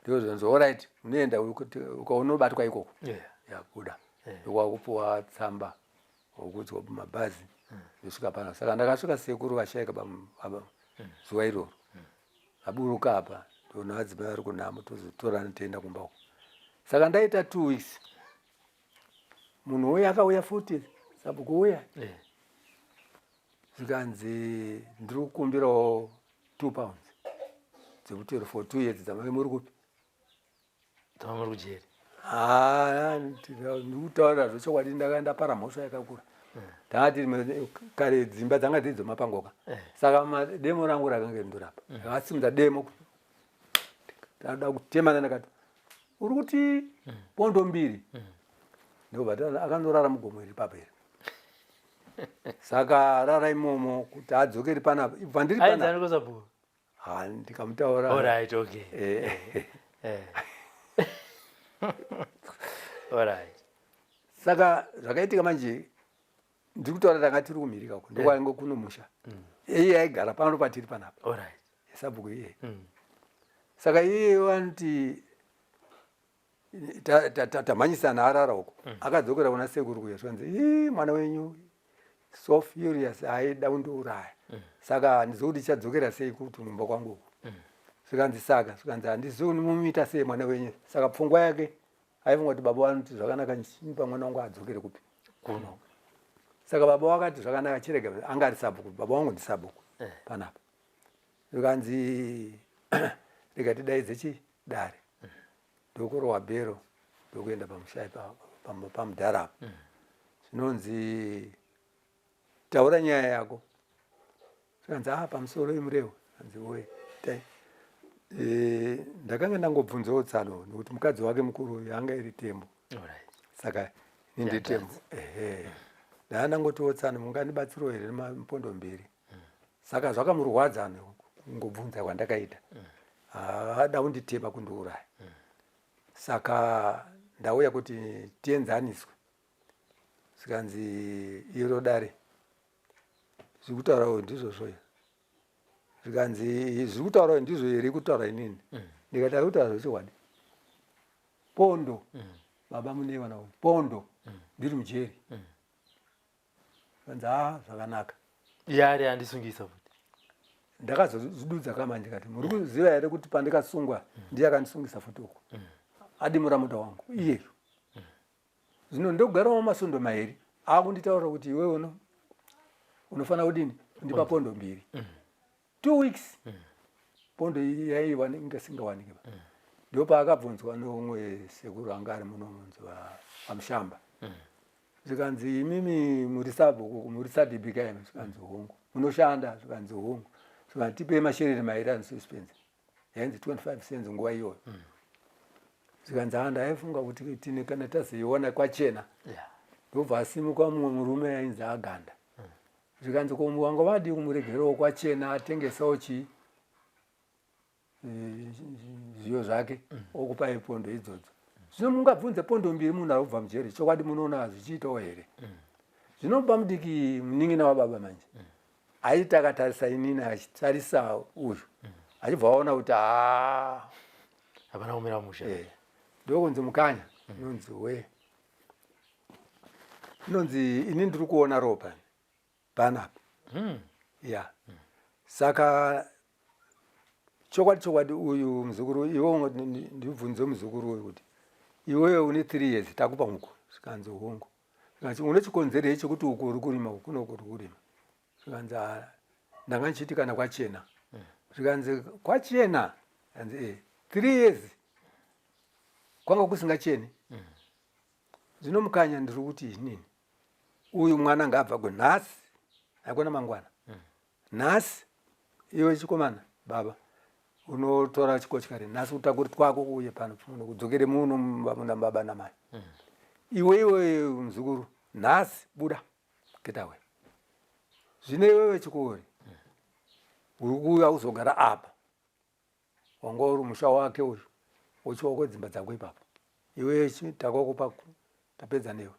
Speaker 4: ndozvanzi alright unoenda ukaunobatwa ikoko yabuda ndokwakupuwa tsamba wokudzwa mabhazi ndosvika pana. Saka ndakasvika sekuru vashayika zuva iroro aburuka apa ndona vadzimai vari kunhamo tozotorana toenda kumba uko. Saka ndaita 2 weeks munhu uya akauya futi sabhuku uya zvikanzi ndiri kukumbirawo 2 pounds dzekuti for 2 years dzamai muri kupi
Speaker 3: tamuri kujeri.
Speaker 4: Ndikutaura zvechokwadi ndakaenda para mhosva yakakura. Ndakati kare dzimba dzanga dzidzo mapangoka. Saka mademo rangu rakanga ndorapa akasimudza demo ndada kutemana ndakati uri kuti pondo 2 ndobva akandorara mugomo iri papa iri. Saka rara imomo kuti adzokeri panapa pandiri
Speaker 3: panapa
Speaker 4: ndikamutaura.
Speaker 3: Alright, okay. Alright.
Speaker 4: Saka zvakaitika manje ndiri kutaura tanga tiri kumhirika uko ndokwainge kuno musha iye aigara pano patiri panapa.
Speaker 3: Alright.
Speaker 4: Sabhuku iye. Saka iye vanoti tamhanyisana arara uko akadzokera kuna sekuru kuya zvanzi mwana wenyu so furious aida kundiuraya. Saka ndizokuti chadzokera sei kuti mumba kwangu uko. Zvikanzi saka zvikanzi handizivi mumiita sei mwana wenyu. Saka pfungwa yake aifunga kuti baba vanoti zvakanaka chipa mwana wangu adzokere kupi kuno. Saka baba vakati zvakanaka chirega anga ari sabhuku. Baba wangu ndisabhuku panapa. Zvikanzi rega tidaidze chidare ndokorowa bhero ndokuenda pamushai pamudhara apa zvinonzi taura nyaya yako. Zvikanzi pamusoro imureu anzi we ndakanga ndangobvunzawo tsano nekuti mukadzi wake mukuru yanga iri tembo. Saka nindi tembo ndaa ndangotiwo tsano mungandibatsirawo here nemapondo 2. Saka zvakamurwadza ngobvunza kwandakaita ada kunditema kundiuraya. Saka ndauya kuti tienzaniswe. Zvikanzi iro dare zviri kutaurawo ndizvozvo here. Zvikanzi zviri kutaurawo ndizvo here kutaura inini. Ndikati ari kutaura zvechokwadi. Pondo baba mune vana pondo ndiri mujeri. Zvikanzi zvakanaka.
Speaker 3: Yari andisungisa futi.
Speaker 4: Ndakazozvidudza kama ndikati muri kuziva here kuti pandikasungwa ndiye akandisungisa futi uko. Adimura muda wangu iyeyo. Zvino ndogarawo masondo mairi akunditaura kuti iwewe unofana kudini ndipa pondo 2. 2 weeks pondo yaiwa ingasingawanike. Ndopa akabvunzwa nomwe sekuru anga ari muno munzi pamushamba. Zvikanzi imimi muri sabhuku muri sadibika imi. Zvikanzi hongu munoshanda. Zvikanzi hongu. Zvikanzi tipe mashereni mairi ani suspense yainzi 25 cents nguva iyoyo. Zvikanzi ndaifunga kuti tine kana tazoiona kwachena ndobva asimuka mumwe murume ainzi Aganda. Zvikanzi ko wanga vadi kumuregerewo kwachena atengesawo zviyo zvake okupai pondo idzodzo. Zvino mungabvunze pondo 2 munhu arikubva mujeri chokwadi munoona zvichiitawo here. Zvino pamudiki munin'ina wababa manje aiti akatarisa inini achitarisa uyu achibva aona kuti
Speaker 3: hapana kumira musha.
Speaker 4: Ndokunzi mukanya nonzi we inonzi ini ndiri kuona ropa panapa ya saka chokwadi uyu muzukuru iwo ndibvunze muzukuru uyu kuti iwewe une 3 years takupa muko zvikanzi hongu zvikanzi une chikonzero chekuti uku uri kurima uku kunoku uri kurima zvikanzi ndanga ndichiti kana kwachena zvikanzi kwachena zvikanzi 3 years kwanga kusingacheni zvinomukanya ndiri kuti nini uyu mwana ngabva gonhasi aikona mangwana nhasi iwe chikomana baba unotora chikochikari nhasi utakuri twako kuuye pano kudzokere muno muna baba namai iwe muzukuru nhasi buda ketawe zvine iwewe chikori uri kuuya uzogara apa wanga uri musha wake uyu wochiwako dzimba dzako ipapo iwe takoko tapedza newe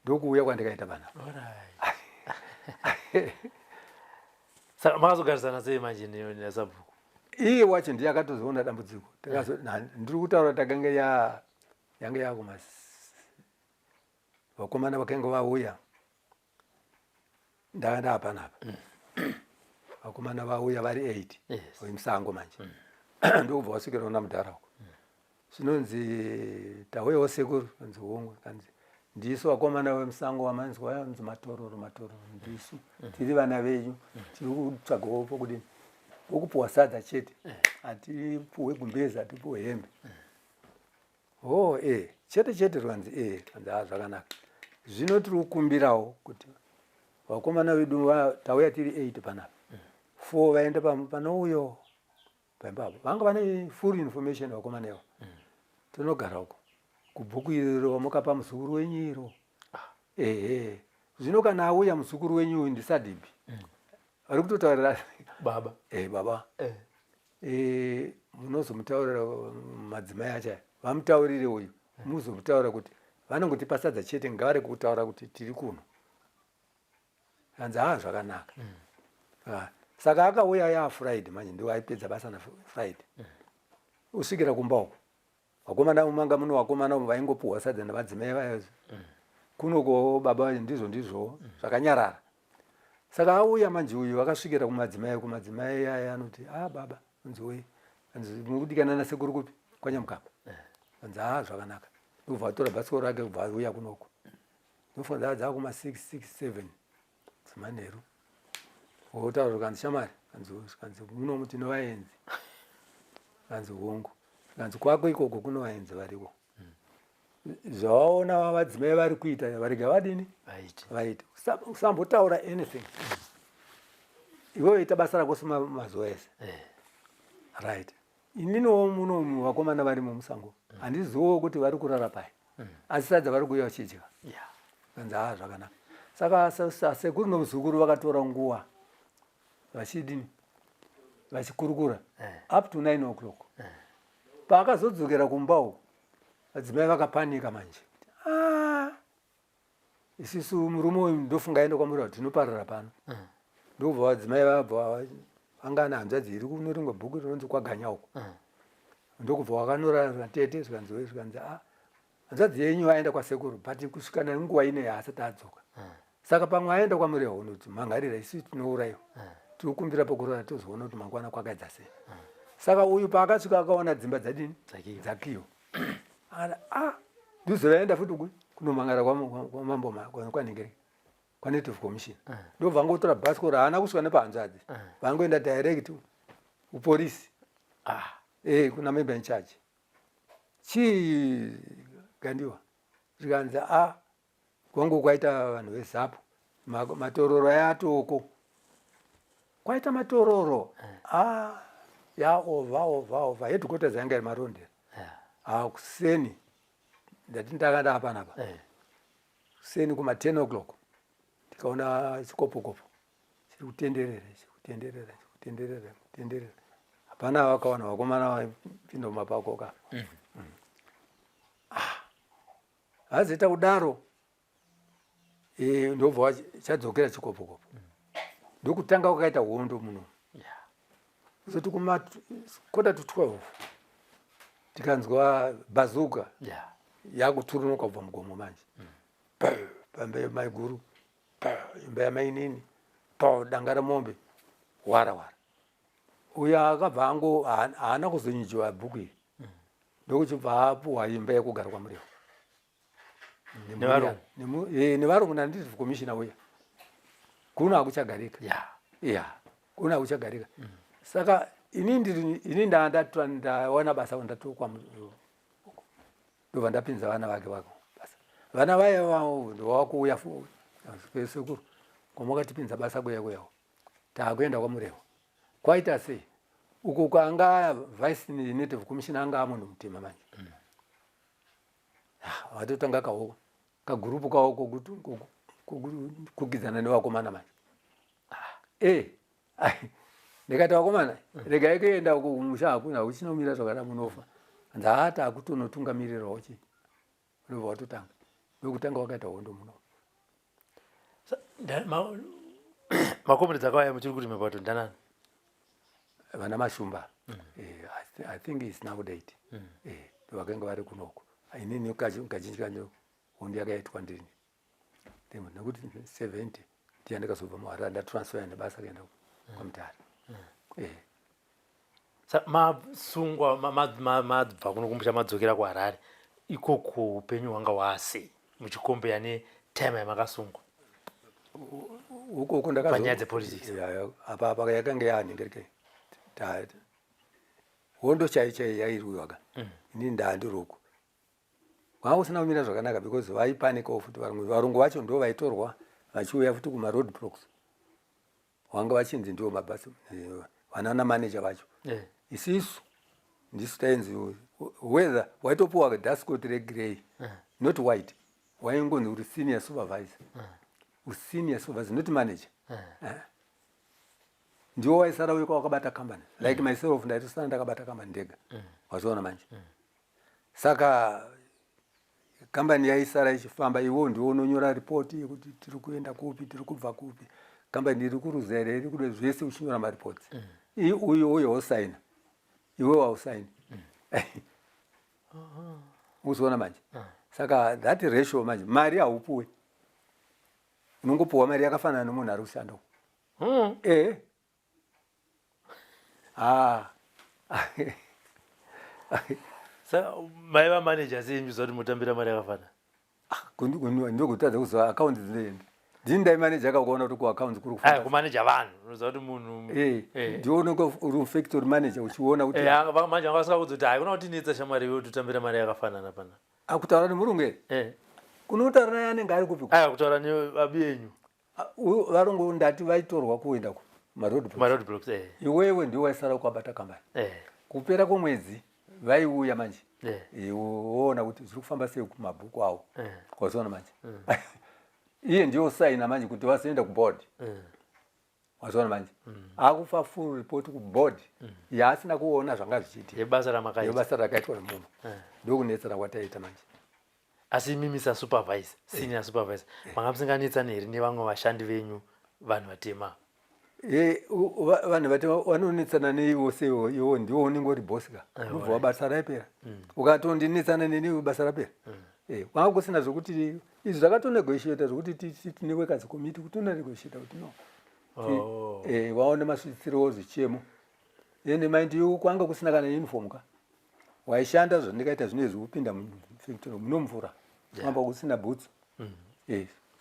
Speaker 4: ndokuuya kwandikaita bana
Speaker 3: saka makazogarisana sei manje nesabhuku
Speaker 4: iye wacho ndiye akatozoona dambudziko ndiri kutaura takange yange yakumas vakomana vakange vauya ndakanda apanapa vakomana vauya vari 8 vemusango manje ndokubva wasvikira na mudhara uko zvinonzi tauyawo sekuru anzi hongu kanzi ndisu vakomana vemusango vamanzwa anzi matororo ndisu tiri vana venyu tiri kutsvagawo pokudini wokupuwa sadza chete hatipuwe gumbezi hatipuwe hembe chete rikanzi kanzi zvakanaka zvino tiri kukumbirawo kuti vakomana vedu tauya tiri 8 panapa 4 vaende panouyo paimbabo vanga vane full information vakomana ivo tinogara uko kubhuku iro mukapa muzukuru wenyu iro zvino kana auya muzukuru wenyu ndisadhibi ari kutotaurira
Speaker 3: baba
Speaker 4: baba munozomutaurira madzimai acho vamutaurire uyu muzomutaura kuti vanongotipa sadza chete ngavare kutaura kuti tiri kuno anzi zvakanaka saka akauya yafriday manje ndiwo aipedza basa nafriday usvikira kumba uko vakomana mumanga muno vakomana vaingopuhwa sadza navadzimai vayo kunoko baba ndizvo zvakanyarara saka auya manje uyu vakasvikira kumadzimai aya anoti baba anzi we anzi mukudikana nasekuru kupi kwanyamukamba anzi zvakanaka ndobva atora bhasikoro rake kubva auya kunoko ndofunza dzakuma 667 dzimanheru wotaura kanzi shamari kanzi munomu tinovaenzi kanzi hongu kanzi kwako ikoko kuno vaenzi variko zvavaona vadzimai vari kuita varega vadini vaita usambotaura anything iwewe ita basa rako semazuva ese right ininiwo munomu vakomana vari mumusango handizivo kuti vari kurara pai asi sadza vari kuuya vachidya kanzi zvakanaka saka sekuru nomuzukuru vakatora nguva vachidini vachikurukura up to 9 o'clock paakazodzokera kumba uko vadzimai vakapanika manje isisu murume uyu ndofunga ende kwamuri kuti tinoparara pano ndobva vadzimai vabva vangana hanzvadzi iri kuno rimwe bhuku rinonzi kwaganya uko ndokubva wakanora tete zvikanzi hanzvadzi yenyu aenda kwasekuru but kusvika nenguva ine haasati adzoka saka pamwe aenda kwamuri hono kuti mangarira isusu tinourayiwa tikukumbira pokurora tozoona kuti mangwana kwakaedza sei saka uyu paakasvika akaona dzimba dzadini dzakiyo ndizovaenda futi kunomangara kwamambo kwaningiri kwaNative Commission ndobva ngotora bhasikoro haana kusvika nepahanzvadzi vangoenda direct kupolisi kuna member in charge chigandiwa zvikanzi kwangu kwaita vanhu vezapu matororo ayatoko kwaita matororo yaova headquarters yanga iri marondera kuseni ndati ndakanda apanapa kuseni kuma 10 o'clock tikaona chikopokopo chiri kutenderera hapana vakaona vakomana vapinda mumapako ka hazoita kudaro ndobva chadzokera chikopokopo ndokutanga kwakaita hondo muno soti kuma 11:45 tikanzwa bazuka yakuturunuka kubva mugomo manje pambe maiguru imba yamainini danga remombe wara uya akabva ango haana kuzonyudzwa bhuku iri ndokuchibva apuhwa imba yekugara kwamuriwo nevarungu nanditi komishina uya kuno hakuchagarika kuno hakuchagarika saka ini ndawana basa ndatukwa ndobva ndapinza vana vake vako basa vana vaya vavo ndovakuuya sekuru kwamakatipinza basa kuyakuyawo taakuenda kwamurewo kwaita sei uko kwanga vice native commissioner anga amunhu mutema manje watotanga kawo kagurupu kawo kugidzana nevakomana manje ndikati vakomana regai kuenda uko kumusha hakuna uchinomira zvakada munofa ndaata akutonotungamirirawo chi unobva watotanga ndokutanga wakaita hondo muno
Speaker 3: makombodzi akauya muchiri kuti mapato ndanani
Speaker 4: vana mashumba I think it's now date vakanga vari kunoko inini kazhinji kanyo hondo yakaitwa ndini nekuti 70 ndiyandikazobva muharare ndatransfera nebasa kaenda kwamutare
Speaker 3: masungwa mabva kunokumbusha madzokera kuharare ikoko upenyu hwanga hwasei muchikombeya netime yamakasungwa
Speaker 4: ukoko
Speaker 3: panyaya dzepolitics
Speaker 4: apa yakanga yanhengereke hondo chai yairwiwaga ini ndaandiruku wanga usina kumira zvakanaka because vaipanikawo futi varungu vacho ndo vaitorwa vachiuya futi kumaroad blocks wanga vachinzi ndiwo mabhasi vanana manager vacho isisu ndisu tainzi whether waitopuwa dashcoat regrey not white waingonzi uri senior supervisor usenior supervisor not manager ndiwo waisara uko wakabata company like myself ndaitosara ndakabata company ndega wazoona manje saka company yaisara ichifamba iwo ndiwo unonyora report yekuti tiri kuenda kupi tiri kubva kupi company iri kuruzere iri kude zvese uchinyora mareports uyo wosaina iwe wausaina uzoona manje saka that ratio manje mari haupuwe unongopuwa mari yakafanana nemunhu ari kushanda
Speaker 3: maiva managers enyu zoti mutambira mari yakafanana
Speaker 4: ndokutadza kuziva akaunti dzinoenda ndini ndaimanaja akakuona kuti kuakaunti kuri
Speaker 3: kumanaja vanhu unoziva kuti munhu
Speaker 4: ndioneka uri factory manager uchiona kuti
Speaker 3: manje vangasvika kudzi kuti haikuna kutinetsa shamwari iwe tutambira mari yakafanana pana
Speaker 4: akutaura nemurungu here kunotaura naye anenge ari kupi
Speaker 3: kutaura nevabi enyu
Speaker 4: varungu ndati vaitorwa kuenda
Speaker 3: maroad blocks
Speaker 4: iwewe ndiwo waisara kwabata kambani kupera kwomwedzi vaiuya manje woona kuti zviri kufamba sei kumabhuku avo wazoona manje iye ndiyo saina manje kuti vazoenda kuboard wazoona manje akufa full report kuboard yaasina kuona zvanga zvichiitika
Speaker 3: yebasa
Speaker 4: rakaitwa nemunhu ndokunetsera kwataita manje
Speaker 3: asi imimi sasupervisor senior supervisor manga musinganetsani here nevamwe vashandi venyu vanhu vatema
Speaker 4: vanhu vatema vanonetsana neiwo seiwo iwo ndiwo unenge uri bosika unobva wabasa raipera ukatondinetsana neniwe basa rapera kwanga kusina zvokuti izvi zvakatonegoshiata zvokuti tinewekazi komiti kutonegoshita kuti no waone masvitsiriwo zvichemo ende mind you kwanga kusina kana uniform ka waishanda zvandikaita zvinezvi upinda munomvura kwamba kusina boots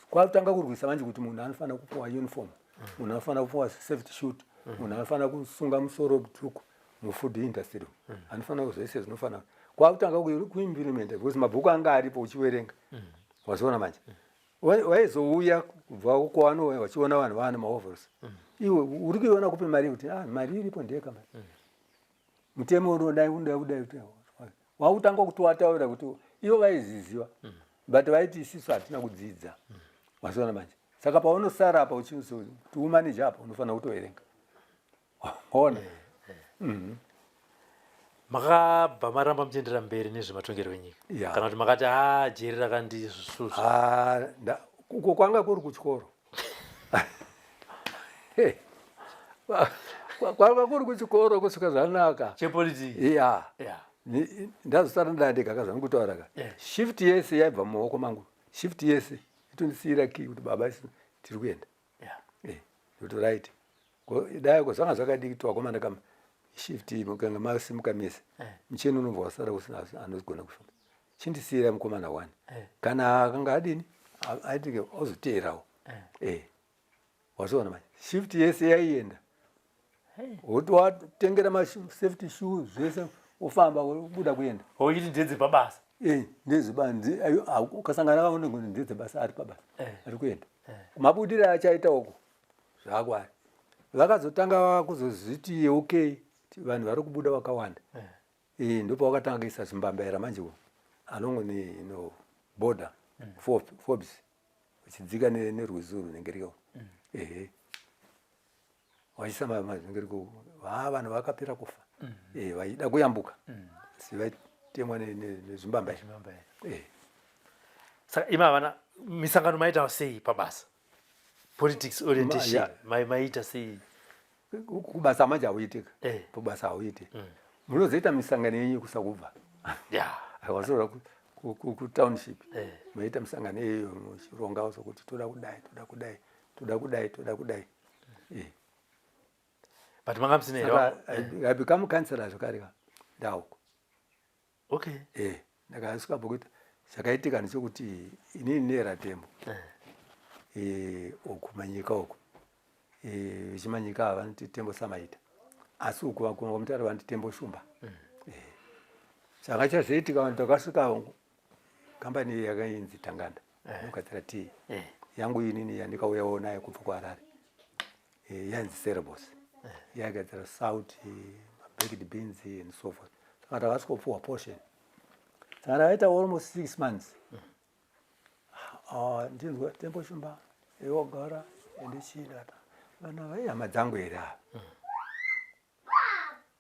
Speaker 4: kwatanga kurwisa manje kuti munhu anofanira kupuwa uniform munhu anofanira kupuwa safety shoot munhu anofanira kusunga musoro dhuku mufood industry anofanira zvese zvinofanira kwakutanga kuimplement because mabhuku anga aripo uchiwerenga wazoona manje waizouya kubva kwano wachiona vanhu vana maovers iwe uri kuiona kupe mari kuti mari iripo ndeka mari mutemo unodai wakutanga kutowataura kuti ivo vaiziziva but vaiti isisu hatina kudzidza wazoona manje saka paunosara apa uchiuti umaneja apa unofanira kutoverenga ona
Speaker 3: makabva maramba muchiendera mberi nezvematongerwo enyika kana kuti makati jeri rakandisusa
Speaker 4: uko kwanga kuri kuchikoro kwanga kuri kuchikoro kusvika zvanaka
Speaker 3: chepolitiki
Speaker 4: ndazosara ndandega kazvani kutauraka shift yese yaibva mumaoko mangu shift yese chitondisiyira ki kuti baba tiri kuenda kuti right dai zvanga zvakadii kuti wakomana kama shift mukanga masimuka mese mucheni unobva wasara usina anogona kufamba chindisiyira mukomana 1 kana akanga adini aitike ozoteerawo wazviona manje shift yese yaienda woti watengera masafety shoe zvese ufamba ubuda kuenda
Speaker 3: uchiti ndedze pabasa
Speaker 4: ukasangana kaonengoti ndedze basa ari pabasa ari kuenda mabudire achaita uko zvakwari vakazotanga kuzozviti okay vanhu vari kubuda vakawanda ndipo vakatanga kuisa zimbambaira manje anongoni border Forbes uchidzika nerwizi runenge riko waisa mazingeriko vanhu vakapera kufa vaida kuyambuka si vaitemwa nezimbambaira
Speaker 3: saka ima vana misangano maita sei pabasa politics orientation maita sei
Speaker 4: kubasa manje hauitika pabasa hauiti munozoita misangano yenyu kusakubva wasora kutownship maita misangano iyoyo muchironga sokuti toda kudai
Speaker 3: but manga msinero
Speaker 4: I become councillor zvakare ndauko
Speaker 3: okay
Speaker 4: ndakasvika pokuti zvakaitika ndechekuti inini neratembo uku manyika uku vechimanyika vanoti tembo samaita asi uku vakomutare vanoti tembo shumba changa chazoitika takasvika kambani yakainzi Tanganda inogadzira tii yangu inini yandikauyawo nayo kubva kuHarare yainzi Cerebos yaigadzira salt baked beans and so forth saka takasvikopuwa portion saka takaita almost 6 months ndinzwa tembo shumba iwogara endichida vana vaihama dzangu here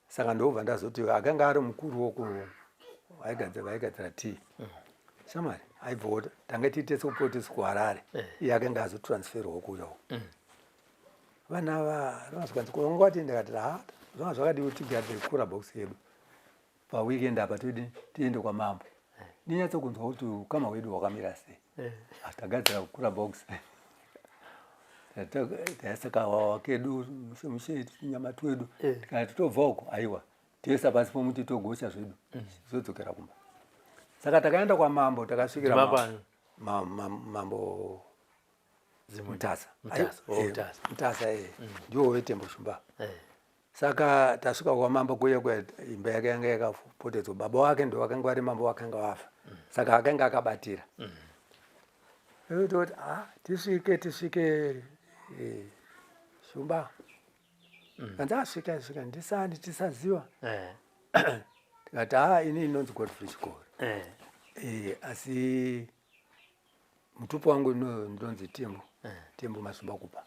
Speaker 4: saka ndobva ndazoti akanga ari mukuru woku vaigadzira tii shamari aibva tanga tiite sekupotisi kuHarare iye akanga azotransferwawo kuyawo vana ava ravazvikanzi kongwati ndakati zvanga zvakadiwo tigadzire kura box yedu paweekend apa tiende kwamambo ndinyatsokunzwa kuti ukama hwedu hwakamira sei tagadzira kura box taisaka wawa kedu mushemushe nyama twedu tikati tobva uko aiwa toisa pasi pomuti togosha zvedu zodzokera kumba saka takaenda kwamambo takasvikira mambo Mutasa ndiwo wetembo shumba saka tasvika kwamambo kuye imba yake yanga yakapotedzwa baba wake ndo wakanga vari mambo wakanga wafa saka akanga akabatira toti tisvike shumba kanzi asvika ndisani tisaziva tikati ini inonzi Godfrey Chikori asi mutupo wangu ndonzi tembo masumba kupa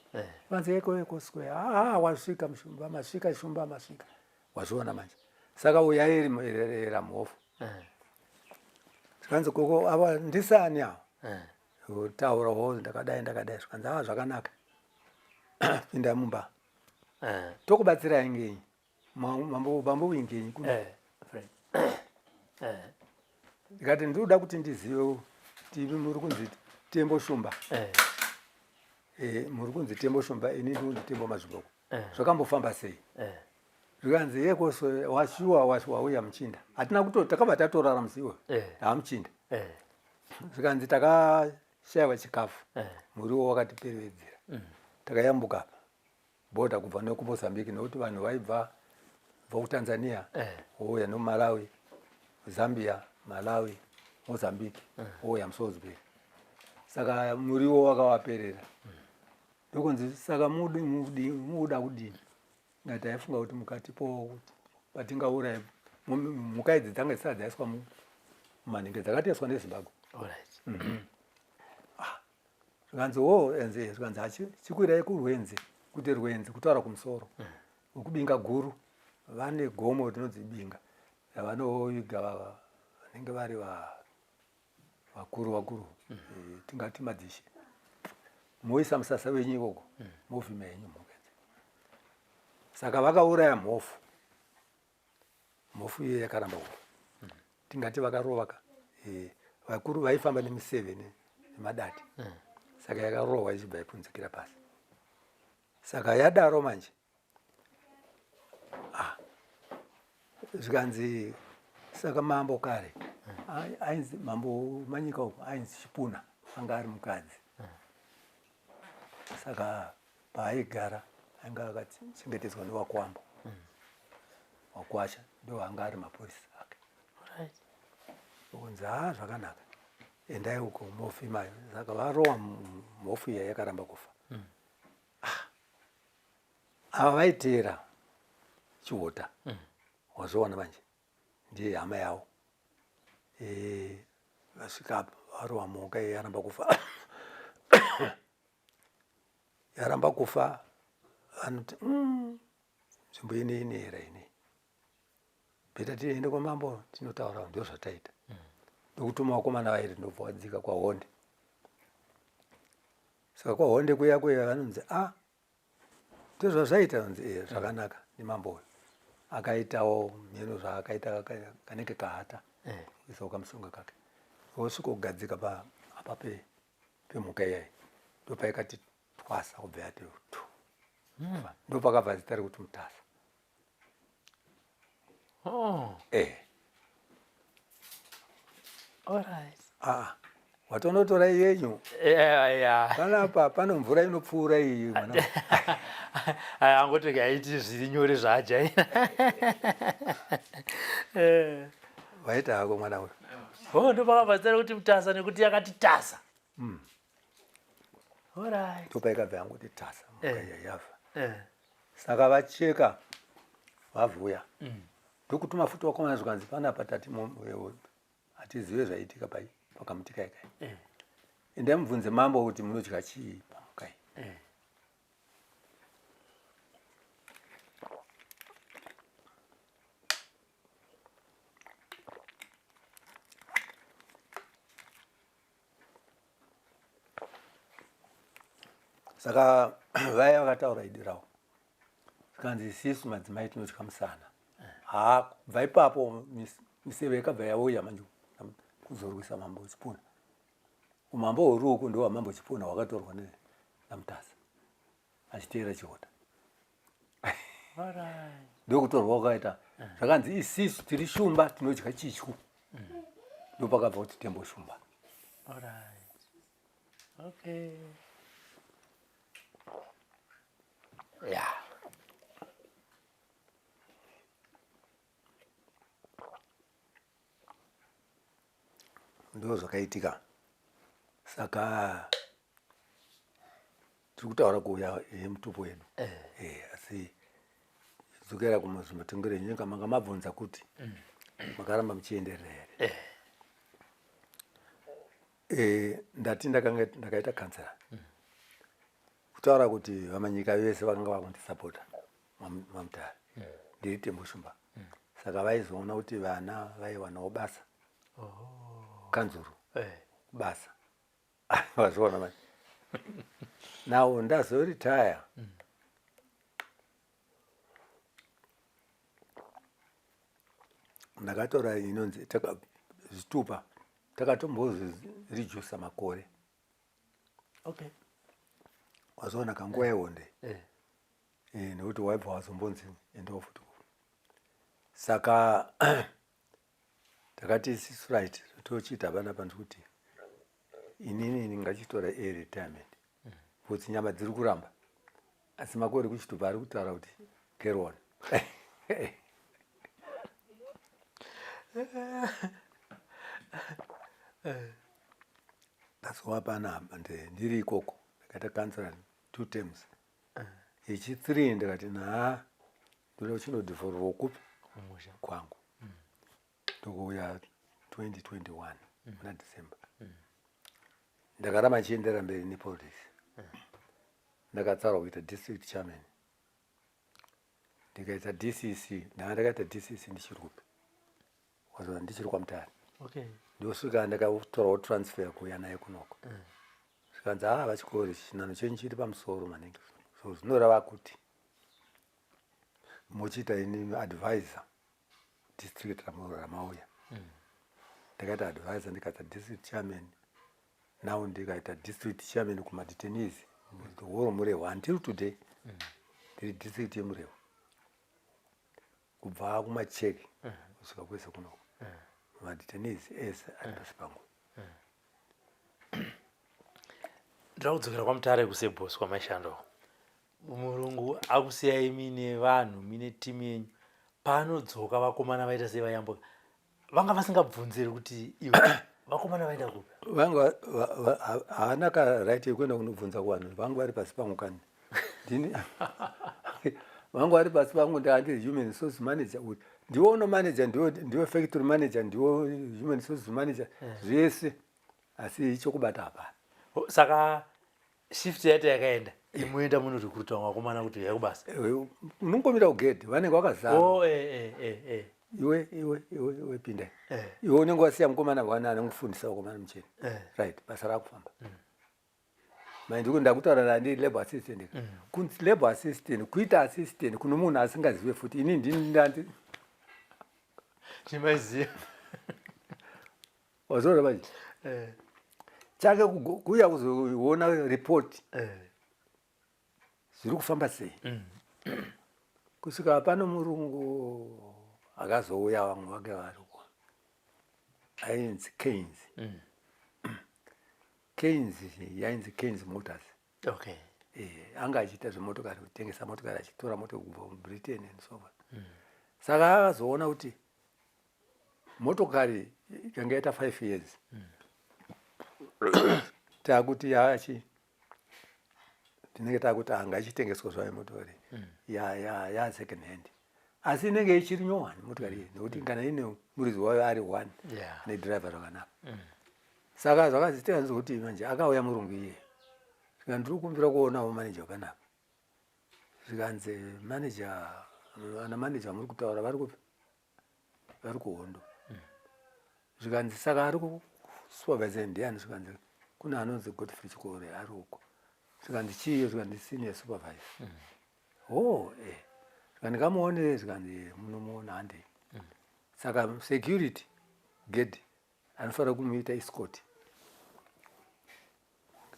Speaker 4: vanzi eko square wasvika mushumba masvika shumba masvika wazviona manje saka uyaira muhofu tikanzi koko ava ndisani avo taurawo ndakadai zvikanzi zvakanaka pinda mumba tokubatsirai ngenyi mambo wingenyi ndikati ndinoda kuti ndizive tivi muri kunzi tembo shumba muri kunzi tembo shumba ini ndinonzi tembo mazviboko zvakambofamba sei zvikanzi yekoso washuwa wauya muchinda hatina takabva tatorara musiwo hamuchinda zvikanzi takashayiwa chikafu muriwo wakatiperevedzera takayambuka apa bhodha kubva nekuMozambique nekuti vanhu vaibva kuTanzania wouya noMalawi Zambia Malawi Mozambique wouya muSalisbury saka muriwo wakavaperera ndokunzi saka muda kudini ngati aifunga kuti mukatipo patingauraya mhuka idzi dzanga dzisati dzaiswa mumanhenge dzakatoiswa neZimbabwe zvikanzi enze zvikanzi chikwirai kurwenzi kuti rwenzi kutaura kumusoro ukubinga guru vane gomo rinonzi binga ravanoiga vanenge vari vakuru tingati madzishi moisa musasa wenyu ikoko movhima yenyu mhukenzi saka vakauraya mhofu iyo yakaramba uko tingati vakarovaka vakuru vaifamba nemiseve nemadati saka yakarohwa ichibva ipunzikira pasi. Saka yadaro manje zvikanzi saka mambo kare ainzi mambo manyika uko ainzi Chipuna, anga ari mukadzi. Saka paaigara anga akachengetedzwa newakwambo, wakwasha ndo anga ari mapurisa ake. Kunzi zvakanaka, endai uko mofi mayo. Saka varowa mhofu iya yakaramba kufa. Ava vaiteera Chiota wazviona manje, ndiye hama yavo. Vasvika varowa mhuka iya yaramba kufa. Yaramba kufa, vanoti nzvimbo ine inera ine, bheta tiende kwamambo tinotaura ndio zvataita. Ndokutuma vakomana vairi ndobva vadzika kwaHonde. Saka kwaHonde kuya vanonzi ndozvazvaita, nzi zvakanaka nemambo uyu. Akaitawo mheno zvaakaita kanenge kahata kuisawo kamushonga kake. Osvika kugadzika apa pemhuka iyai ndopaikati twasa kubva yati ndopakabva zita rekuti Mutasa. Watonotora iyenyu panapa pane mvura inopfuura iyi.
Speaker 3: Angoti haiti zviri nyore zvajaira.
Speaker 4: Vaita hako mwana uyu.
Speaker 3: Ndopakabva zita rekuti Mutasa nekuti yakati tasa.
Speaker 4: Ndopaikabva yangoti tasa, mhuka iya yafa. Saka vacheka vavhuya. Ndokutuma futi wakomana zvikanzi panapa tati hatizive zvaitika pakamutika ikai. Endai mubvunze mambo kuti munodya chii pamhuka iyi. Saka vaya vakataura idi ravo. Zvikanzi isisu madzimai tinodya musana. Kubva ipapo miseve yakabva yauya manje kuzorwisa mambo Chipuna. Umambo huri uku ndo hwamambo Chipuna hwakatorwa naMutasa achiteera Chiota. Ndokutorwa kwakaita zvakanzi isisu tiri shumba tinodya chityu. Ndopakabva kuti tembo shumba. Ndo zvakaitika. Saka tiri kutaura kuuya yemutupo wedu. Asi dzokera kumazvimotengere nyika manga mabvunza kuti makaramba muchienderera here. Ndati ndakaita kansera kutaura kuti vamanyika vese vakanga vakundisapota Mamutare ndiri tembo shumba. Saka vaizoona kuti vana vaivanawo basa kanzuru basa vazviona manje. Nawo ndazoritaya ndakatora inonzi zvitupa takatombozvirijusa makore. Wazviona kanguva yeHonde nekuti waibva wazombonzi endawo futi. Saka takati isisu right tochiita panapa ndikuti inini ngachitora retirement kuti nyama dziri kuramba, asi makore kuchitupa ari kutaura kuti kerona. Ndazowa panapa ndiri ikoko ndakaita kansera 2 terms. Yechi3 ndakati ndoda kuchinodhivorwa kupi kwangu. Ndokuuya 2021 muna December. Ndakaramba ndichiendera mberi nepolisi. Ndakatsarwa kuita district chairman. Ndikaita DCC, ndakaita DCC ndichiri kupi. Wazva ndichiri kwaMutare. Ndosvika ndakatorwawo transfer kuuya naye kunoko. Zvikanzi vachikori chinano chenyu chiri pamusoro maningi. So zvinoreva kuti muchiita ini advisor district ramauya. Ndakaita advisor ndikaita district chairman now ndikaita district chairman kumadetainees the whole Murewa until today ndiri district yeMurewa kubva kumacheki kusvika kwese kunoko madetainees ese ari pasi pangu.
Speaker 3: Ndira kudzokera kwaMutare kuSebhos kwamaishando Mulungu akusiyai mine vanhu mine timu yenyu paanodzoka vakomana vaita sei vayambuka vanga vasingabvunziri kuti iwe vakomana vaenda kupi
Speaker 4: vanga haana karaiti yekuenda kunobvunza kuvanhu vangu vari pasi pangu kani ndini vangu vari pasi pangu ndandiri human resource manager ndiwo unomanager ndiwo factory manager ndiwo human resource manager zvese asi chokubata hapana.
Speaker 3: Saka shift yaita yakaenda imuenda munorikuta vakomana kuti yakubasa
Speaker 4: unongomira kugedhi vanenge vakazara iwe pinda iwe unenge wasiya mukomana vana anongofundisa vakomana mucheni right basa rakufamba maindiko ndakutaura nani labor assistant kunzi labor assistant kuita assistant kuno munhu asingazive futi ini ndini
Speaker 3: chimaiziva
Speaker 4: wazoona manje chake kuya kuzoona report zviri kufamba sei kusvika pano murungu akazouya vamwe vake variko ainzi Keynes Keynes yainzi Keynes Motors anga achiita zvemotokari kutengesa motokari achitora motokari kubva muBritain and so forth saka akazoona kuti motokari ikanga yaita 5 years takuti tinenge takuti anga ichitengeswa zvayo motokari ya second hand asi inenge ichiri nyowani motokari iyi nekuti kana ine muridzi wayo ari 1 nedriver wakanaka saka zvakazitanzi kuti manje akauya murungu iye svika ndiri kumbira kuonawo manager wakanaka zvikanzi ana manager muri kutaura vari kupi vari kuHondo zvikanzi saka ari kusupervise ndiani zvikanzi kuna anonzi Godfrey Chikore ari uko zvikanzi chiyo zvikanzi senior supervisor ndikamuone zvikanzi munomuona handei saka security gate anofanira kumuita escort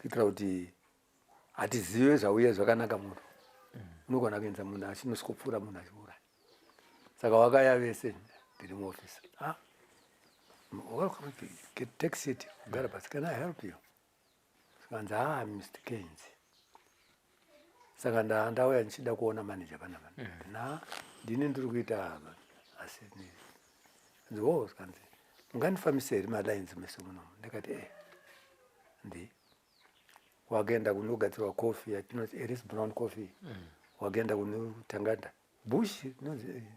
Speaker 4: kuitira kuti hatizive zvauya zvakanaka munhu unogona kuenza munhu achinosvikopfuura munhu achiuraya saka wakaya vese ndiri muofisi get taxi it kugara pasi can I help you zvikanzi Mr. Keynes saka ndauya ndichida kuona manager panapa ndini ndiri kuita asi zvikanzi mungandifambisei malines mese munomu ndikati ndi wakaenda kunogadzirwa coffee yatinoti Eris Brown coffee wakaenda kunotanganda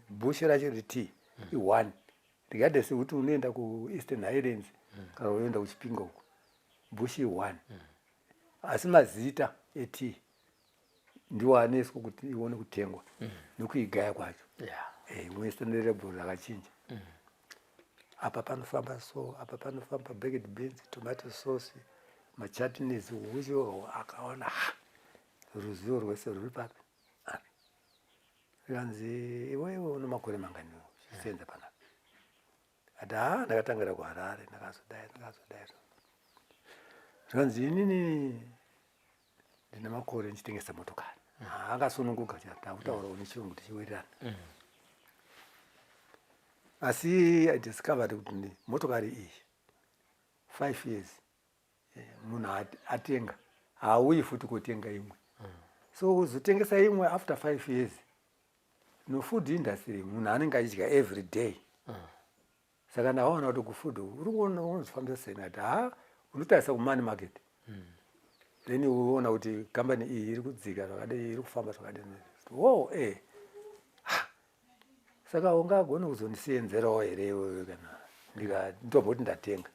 Speaker 4: bush racho riti i1 ndikade sekuti unoenda kuEastern Highlands kana unoenda kuChipinge uko bush i1 asi mazita etii ndiwo aneswa kuti ione kutengwa nekuigaya kwacho Western Label rakachinja apa panofamba so apa panofamba baked beans tomato sauce machutneys ucho akaona ruzivo rwese ruri papi zvikanzi iwewe une makore mangani uchisenza panapa ati ndakatangira kuHarare ndakazodai zvikanzi inini ndine makore ndichitengesa motokari akasununguka takutaura une chirungu tichiwirirana asi I discovered kuti motokari iyi 5 years munhu atenga hauyi futi kutenga imwe so uzotengesa imwe after 5 years nofood industry munhu anenge achidya every day saka ndaona kuti kufood uri kuona unozofambisa sei ati unotarisa kumoney market then uona kuti kambani iyi iri kudzika zvakadai iri kufamba zvakadai saka ungagona kuzondisenzerawo here iwewe kana nditobva ndatenga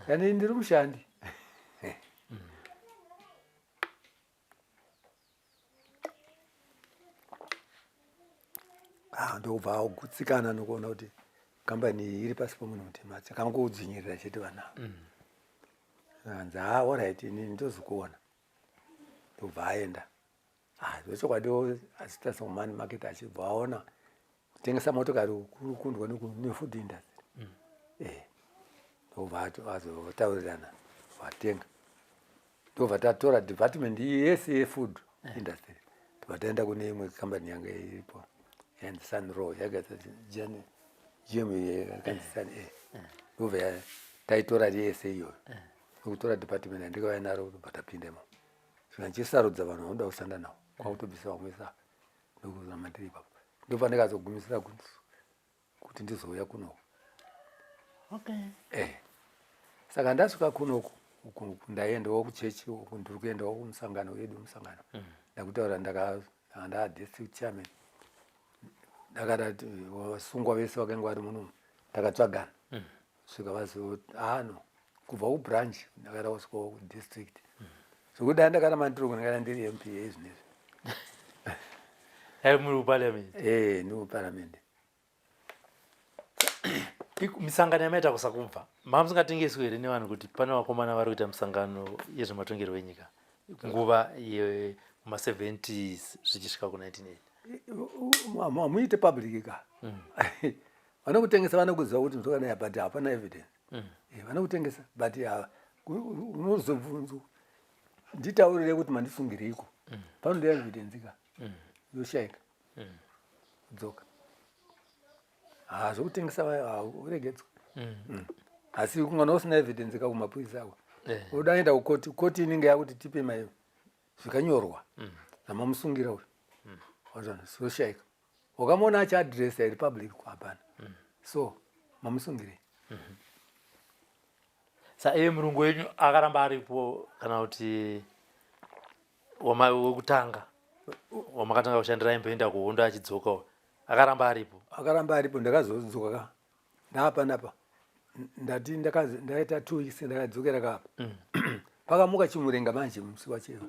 Speaker 4: kana ndiri mushandi ndobva kugutsikana nokuona kuti kambani iyi iri pasi pomunhu mutema akangodzinyirira chete vana anzi alright ini ndozikuona ndobva aenda zvechokwadi asitarisa kumoney market achibva aona kutengesa motokari kuri kundwa nefood industry ndobva azotaurirana vatenga ndobva tatora department yese yefood industry ndobva taenda kune imwe kambani yanga iripo yanzi Sunrow yakaita GM yakanzi Sun A ndobva taitora yese iyoyo nokutora department yandikauya naro ndobva tapindemo zvikandichisarudza vanhu vanoda kushanda navo kwakutobvisa vamwe saka ndokuzama ndiri ipapo ndobva ndikazogumisira kuti ndizouya kunoko. Saka ndasvika kunoko ndaendawo kuchechi uku ndiri kuendawo kumusangano wedu musangano ndakutaura ndakanda district chairman ndakada vasungwa vese vakanga vari muno ndakatsvagana svika vazoti no kubva kubranch ndakada kusvikawo kudistrict zvokuda ndakaramba ndiri kunakada ndiri MP ezvinezvi
Speaker 3: muri kuparliament
Speaker 4: ndiri kuparliament.
Speaker 3: misangano yamaita kusakubva mamusingatengeswi here nevanhu kuti pane vakomana vari kuita misangano yezvematongerwo enyika nguva yekuma70s zvichisvika ku1980
Speaker 4: muite public ka vanokutengesa vanokuziva kuti ndokanaya but hapana evidence vanokutengesa but unozobvunzwa nditaurire kuti mandisungiriko panoda evidence ka yoshayika kudzoka zvokutengesa uregedzwa asi kungana usina evidence kakumapurisa ako udaenda kukoti koti inenge yakuti tipe mai zvikanyorwa zvamamusungira uyu zoshayika ukamona achiadresa irepublic hapana so mamusungirei
Speaker 3: saiye murungu wenyu akaramba aripo kana kuti wekutanga wamakatanga kushandira imboenda kuhondo achidzoka akaramba aripo ndakazodzoka ndapanapa ndati ndaita 2 weeks ndakadzokera kapa pakamuka chimurenga manje musi wacheva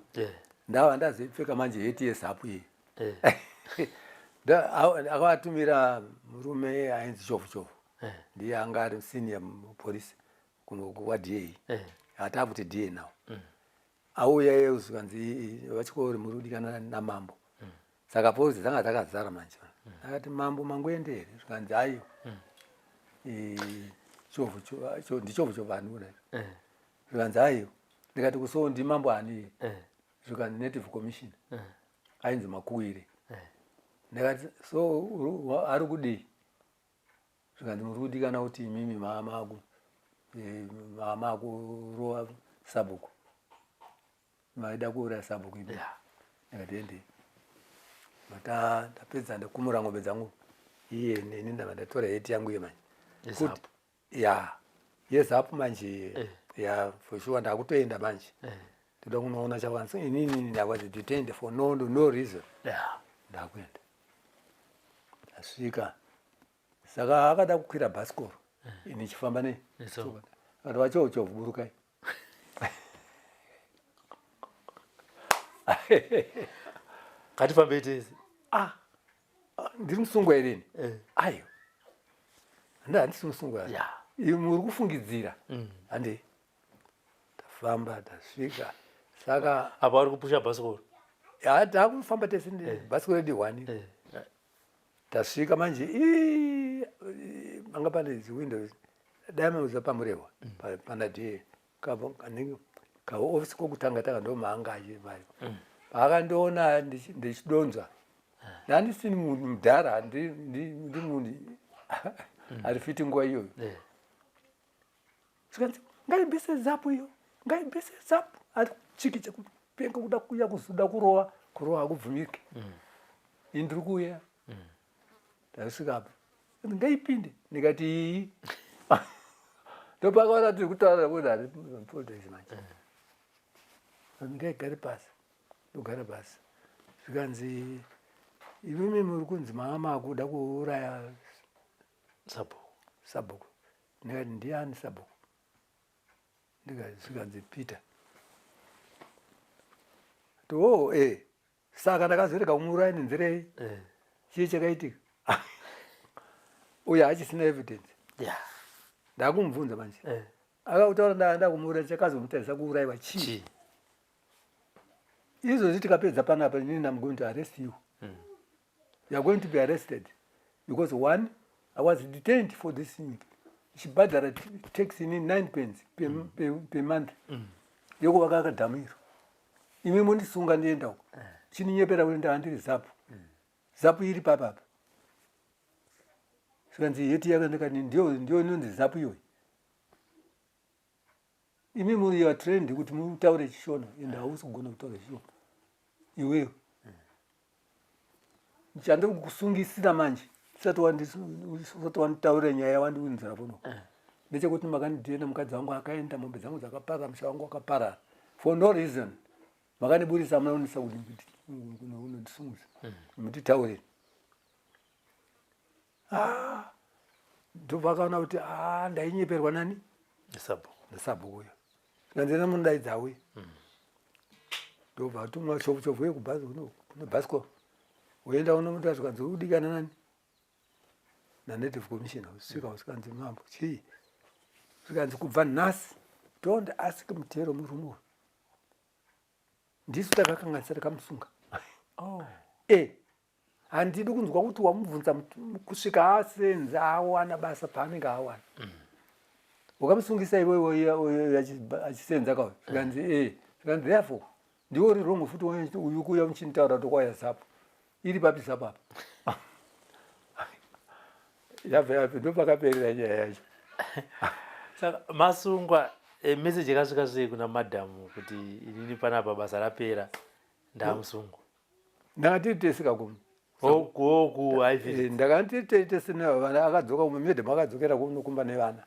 Speaker 3: ndava ndazopfeka manje heti yezapu iyi akawatumira murume ainzi chovu ndiye anga ari senior police kunokuwa DA hatakuti DA nawo auya iye uzikanzi vachikori murudikana namambo saka polisi dzanga dzakazara manje akati mambo mangoende here zvikanzi ayo ndichovu vanhu zvikanzi ayo ndikati kuso ndimambo ani zvikanzi native commission ainzi makuwire ndikati so ari kudii zvikanzi muri kudikana kuti imimi mama akurowa sabhuku maida kuuraya sabhuku ipi ndikati endei ndapedza ndakumura ng'ombe dzangu iye neni ndava ndatora heti yangu yemanje yezapu manje for sure ndakutoenda manje ndoda kunoona chakwanisa inini ndakwazi detained for no reason ndakuenda ndasvika saka akada kukwira bhasikoro ini chifamba nei ati wachocho burukai katifambe tese
Speaker 4: ndiri musungwa irini ayo handisi musungwa muri kufungidzira hande tafamba tasvika saka
Speaker 3: apa vari kupusha bhasikoro
Speaker 4: takufamba tese bhasikoro redi 1 tasvika manje manga pane ziwindows dai mauza pamurehwa pana DA kaofisi kokutanga taka ndo maanga achivari pakandiona ndichidonzwa ndandisini mudhara ndi munhu ari fiti nguva iyoyo zvikanzi ngaibvise zapu iyo ngaibvise zapu ari chiki chekupenga kuda kuya kuzoda kurowa hakubvumiki indiri kuuya ndasvikapo ngaipinde ndikati iyi ndopakaona tiri kutaura munhu ari polisi manje ngaigare pasi ndogara pasi zvikanzi imimi muri kunzi mama akuda kuuraya sabhuku ndikati ndiani sabhuku zvikanzi Peter saka ndakazorega kumuuraya nenzirei chii chakaitika uye hachisina evidence ndakumubvunza manje akakutaura ndaanda kumuuraya chakazomutarisa kuurayiwa chii izvozvi tikapedza panapa inini I'm going to arrest you. You are going to be arrested because 1 I was detained for this thing. Chibhadhara takes in 9 pence per month yokuvaka akadhamiro imi mundisunga ndienda uko chininyepera kuti ndandiri zapu zapu iri papapa sikanzi yeti yakandikani ndio inonzi zapu iyoyi imi muri ya trend kuti mutaure chishona ende hausi kugona kutaura chishona iwewe chando kusungisira manje usati wanditaurira nyaya wandiunzira pono ndechekuti makandidhena mukadzi wangu akaenda mombe dzangu dzakaparara musha wangu wakaparara for no reason makandiburisa munaonesa kuti unondisungudza mutitaureni ndobvakaona kuti ndainyeperwa nani ndesabhukuyo sikanzena mundaidzawe ndobva tumwa chofu yekubhasco uenda uno mutu asikanzi udikana nani naNative Commissioner usvika usikanzi mambo chii sikanzi kubva nhasi don't ask Mutero murume ndisu takakanganisa takamusunga handidi kunzwa kuti wamubvunza kusvika asenza awana basa paanenge awana ukamusungisa iwewe achisenza kawo sikanzi therefore ndiwo uri wrong futi uyu kuya muchinitaura kuti kwaya zapo iri papi zapapa yabve ndopakaperera nyaya yacho
Speaker 3: saka masungwa message yakasvika sei kuna madhamu kuti inini panapa basa rapera ndamusungwa
Speaker 4: ndakatitesika kuno
Speaker 3: oku haivhiri
Speaker 4: ndakatitesina vana akadzoka kumwe medhamu akadzokera kuno kumba nevana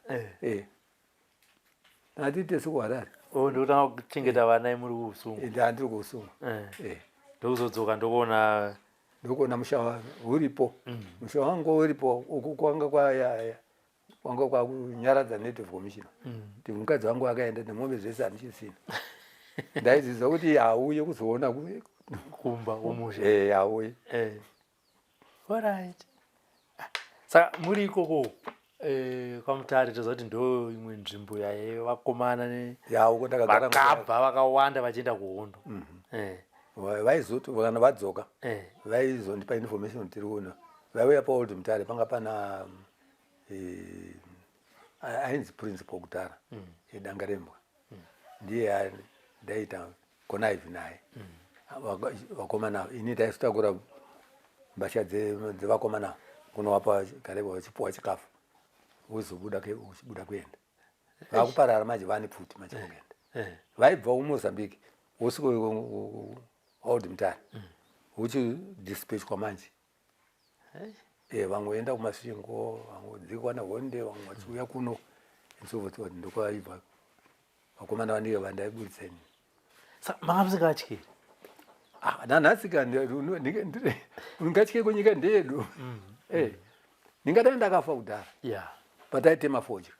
Speaker 4: ndakatitesi kuharare
Speaker 3: ndokutanga kuchengeta vana imuri kuusungwa
Speaker 4: handiri kuusungwa
Speaker 3: ndokuzodzoka ndokuona
Speaker 4: musha uripo musha wangu uripo uku kwanga kwakunyaradza Native Commissioner kuti mukadzi wangu akaenda nemombe zvese handichisina ndaiziza kuti auye kuzoona
Speaker 3: kumba umusha
Speaker 4: auye
Speaker 3: alright saka muri ikoko kwaMutare toziva kuti ndo imwe nzvimbo vakomana vakabva vakawanda vachienda kuhondo
Speaker 4: vaizoti kana vadzoka vaizondipa information tiri kuno vaiuya paOld Mutare panga pana ainzi principal kutara eDangarembwa ndiye ndaita connive naye vakomana ini taisotakura mbasha dzevakomana kunovapa kareba vachipuwa chikafu uchibuda kuenda vakuparara manje vane pfuti manje kugenda vaibva kuMozambique usiko Old Mutare uchidispatchwa manje vamwe enda kumasvingo vamwe dzikwana honde vamwe vachiuya kuno ensovoti ndokwaibva vakomana vanenge vandaiburitsaini
Speaker 3: saka manga musingatyiri
Speaker 4: nanhasika ungatye kunyika ndeyedu ndingadai ndakafa kudhara pataitema fodya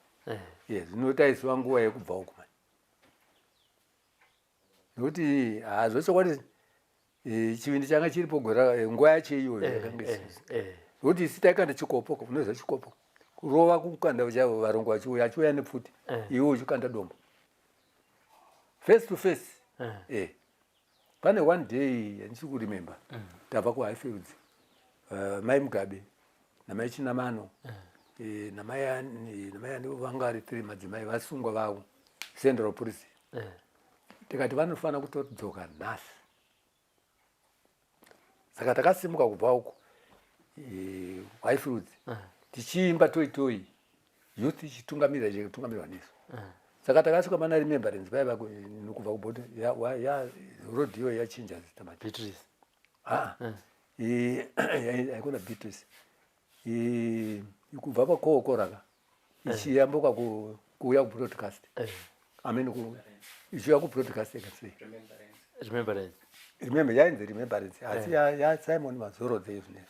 Speaker 4: zvinotaisiwa nguva yekubva uko manje nokuti zvochokwadi chivindi changa chiripo nguva yacho iyoyo yakanga nokuti isi taikanda chikopo unoziva chikopo kurova kukanda varongo vachiuya achiuya nepfuti iwe uchikanda dombo face to face pane one day yandichiri kuremember tabva kuHighfields mai Mugabe namai Chinamano namai ani vanga ari 3 madzimai vasungwa vavo Central Police tikati vanofanira kutodzoka nhasi saka takasimuka kubva uko Highfields tichiimba toitoi youth ichitungamirwa nesu saka takasvika mana remembrance vaiva kubva kubhoti road iyo yachinja zita
Speaker 3: Beatrice
Speaker 4: haikona Beatrice kubva pakokoraka ichiyambuka kuuya kubroadcast ichiuya kubroadcast ekasei remember yainzi remembrance asi yaSimon Mazoro dzeizvinezvi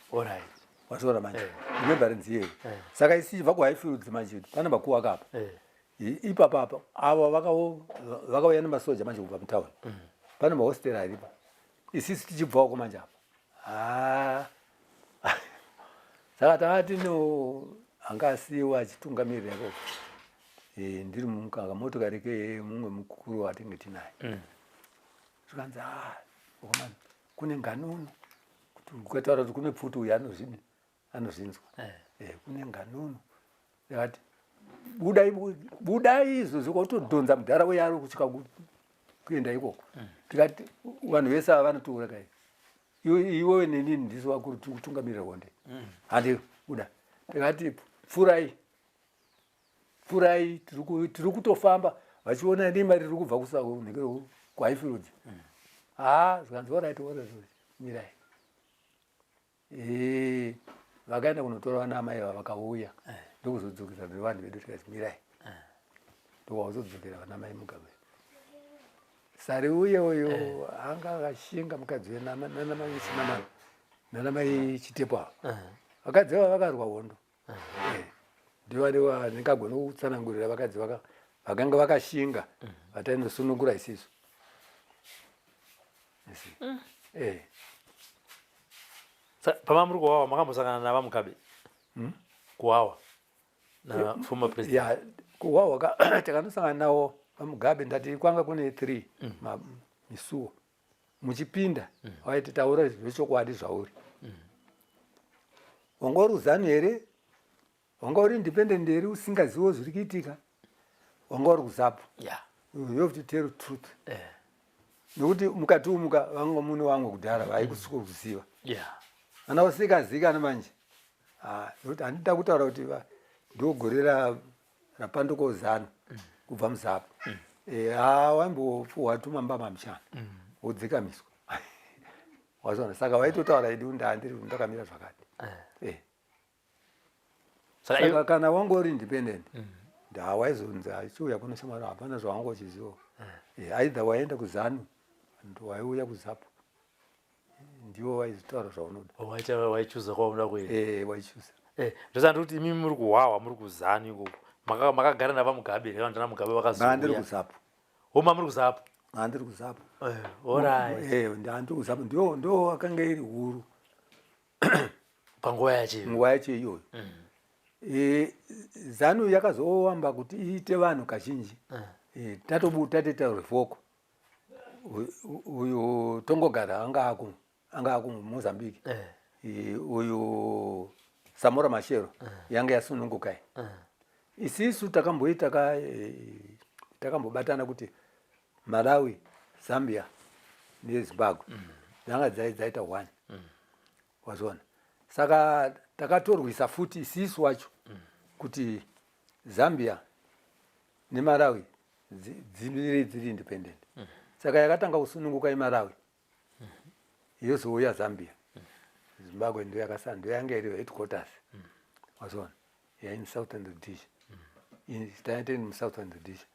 Speaker 4: watoona manje remembrance iyeyo saka isichibva kuHighfields manje pana makuwa akapa ipapapa ava vakauya nemasoja manje kubva mutauni pane mahostera aripo isisi tichibvawoko manje apa saka takati anga asiyiwa achitungamirira yako ndiri mukanga motokari mumwe mukuru watinge tinaye tikanzi okomana kune nganono kuti ukataura kuti kune pfuti uyu anozvinzwa kune nganono yakati budai izvo zvokutodhonza mudhara weyari kusvika kuenda ikoko tikati vanhu vese ava vanotora kai iwewe nenini ndisi vakuru tiri kutungamirira honde handi kuda tikati pfurai tiri kutofamba vachiona dima riri kubva kwaifirudzi zvikanzi orit mirai vakaenda kunotora vana amai ava vakauya ndokuzodzokera nevanhu vedu tikati mirai ndokwakuzodzokera vana mai Mugabe sari uye uyo anga akashinga mukadzi nanamai Chitepo ava vakadzi ava vakarwa hondo ndivaniwa ndingagona kutsanangurira vakadzi vakanga vakashinga vatainosunungura isisu
Speaker 3: pama muri kuwawa makambosangana navaMugabe kuwawa na former president
Speaker 4: kuwawa takanosangana navo vaMugabe ndati kwanga kune 3 misuwo muchipinda waiti taura zvechokwadi zvauri wanga uri uzanu here wanga uri independent here usingazivo zviri kuitika wanga uri kuzapo you have to tell truth nokuti mukatiumuka vanga mune vamwe kudhara vaikusiko kuziva vana vasikazikana manje nokuti handida kutaura kuti ndogore rapanduko zano kubva muzapo waimbopfuwa tumamba mamushana wodzikamiswa wazona saka vaitotaura idi ndandiri ndakamira zvakati saka kana wanga uri independent ndawaizonzi achiuya kuno shamwari hapana zvawanga uchiziva aidha waenda kuzanu waiuya kuzapo ndiwo waizotaura zvaunoda
Speaker 3: waichuza kwaunoda kuenda
Speaker 4: waichuza
Speaker 3: ndosandi kuti imi muri kuwawa muri kuzanu ikoko makagara navaMugabe ndana Mugabe
Speaker 4: vakazandiri kuzapo
Speaker 3: homa muri kuzapo
Speaker 4: andiri kuzapo
Speaker 3: ndandiri
Speaker 4: kuzapo ndo akanga iri huru
Speaker 3: panguva
Speaker 4: yacho iyoyo zanu yakazowamba kuti iite vanhu kazhinji tatetaura vhoko uyu tongogara anga kumozambique uyu Samora Machel yanga yasunungukai isisu takambobatana kuti Malawi, Zambia neZimbabwe dzanga dzaita 1 wazona saka takatorwisa futi isisu wacho kuti Zambia neMalawi dziri independent saka yakatanga kusununguka iMalawi yozouya Zambia Zimbabwe ndio yakasana ndio yanga iri headquarters wazona in Southern Rhodesia in Southern Rhodesia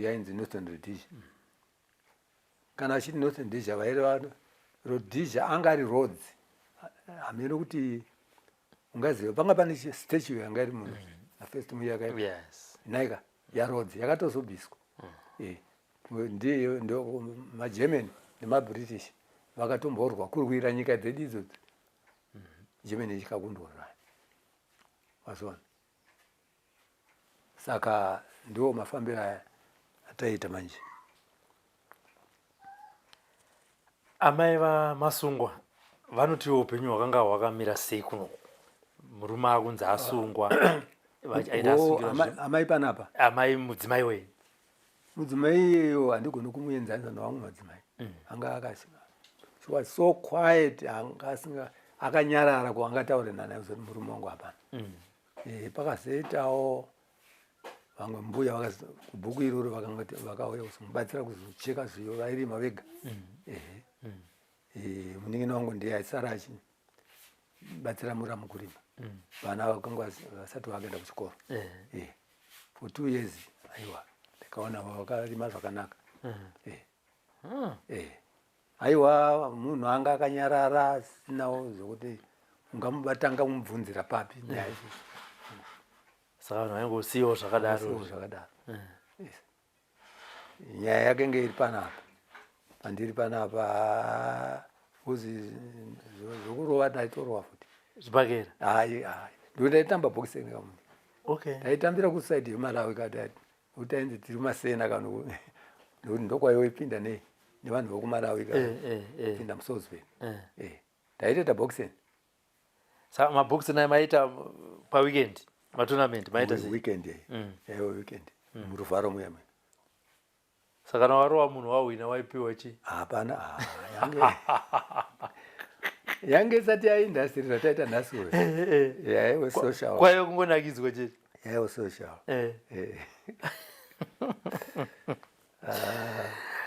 Speaker 4: yainzi Northern Rhodesia kana achiti Northern Rhodesia vaireva Rhodesia anga ari Rhodes hamene kuti ungaziva panga pane statue yanga iri muno first muyaka naika yaRhodes yakatozobviswa ndio maGerman nemaBritish vakatomborwa kurwira nyika dzedu idzodzi Germany ichikakundorwa wazona saka ndio mafambiro aya ataita manje
Speaker 3: amai vamasungwa vanoti upenyu hwakanga hwakamira sei kuno murume akunzi asungwa
Speaker 4: amai panapa
Speaker 3: amai mudzimai wenyu
Speaker 4: mudzimai iyeyo handigoni kumuenzanisa navamwe madzimai anga akasinga she was so quiet akanyarara kwaangataurana naye zoti murume wangu hapana pakazoitawo vamwe mbuya kubhuku iroro vakauya kuzomubatsira kuzocheka zviyo vairima vega munin'ina wangu ndiye aisara achibatsira muramu kurima vana vakanga vasati vakaenda kuchikoro for 2 years aiwa ndikaona vakarima zvakanaka aiwa munhu anga akanyarara asinawo zvokuti ungamubatanga kumubvunzira papi nyaya
Speaker 3: saka vanhu vaingosiyiwo zvakadaro
Speaker 4: nyaya yakenge iri panapa pandiri panapa uzi zvokurova taitorova futi
Speaker 3: zvipakera
Speaker 4: ndo taitamba bhokiseni kamunhu taitambira kusaidi yeMalawi kati utainzi tiri masena kano nokuti ndokwaiwoipinda nevanhu vokuMalawi kapinda muSouthern taitoita bhokiseni
Speaker 3: saka mabhokiseni aya maita paweekend matournament maita
Speaker 4: weekend weekend muruvharo muyamwe
Speaker 3: Saka na warova munhu wawina waipiwa chi?
Speaker 4: Hapana, yange isati yaindasiri zvataita nhasi uyu. Yaive social.
Speaker 3: Kwaive kungonakidzwa chete.
Speaker 4: Yaive social.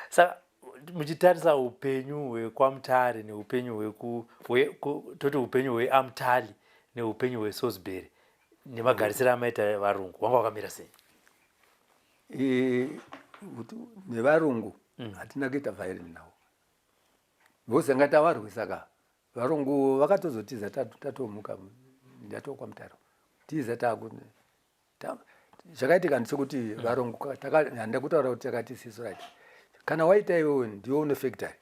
Speaker 3: Saka muchitarisa upenyu hweKwaMutare neupenyu toti upenyu hweAmutali neupenyu hweSalisbury nemagarisiro amaita varungu, wanga wakamira sei?
Speaker 4: Nevarungu hatina kuita vhaireni navo. Vose nga tavarwi, saka varungu vakatozotiza tatomuka ndatoKwaMutare. Tiza zvakaitika ndechekuti varungu handa kutaura kuti takati siso right. Kana waita iwewe ndiwo une factory.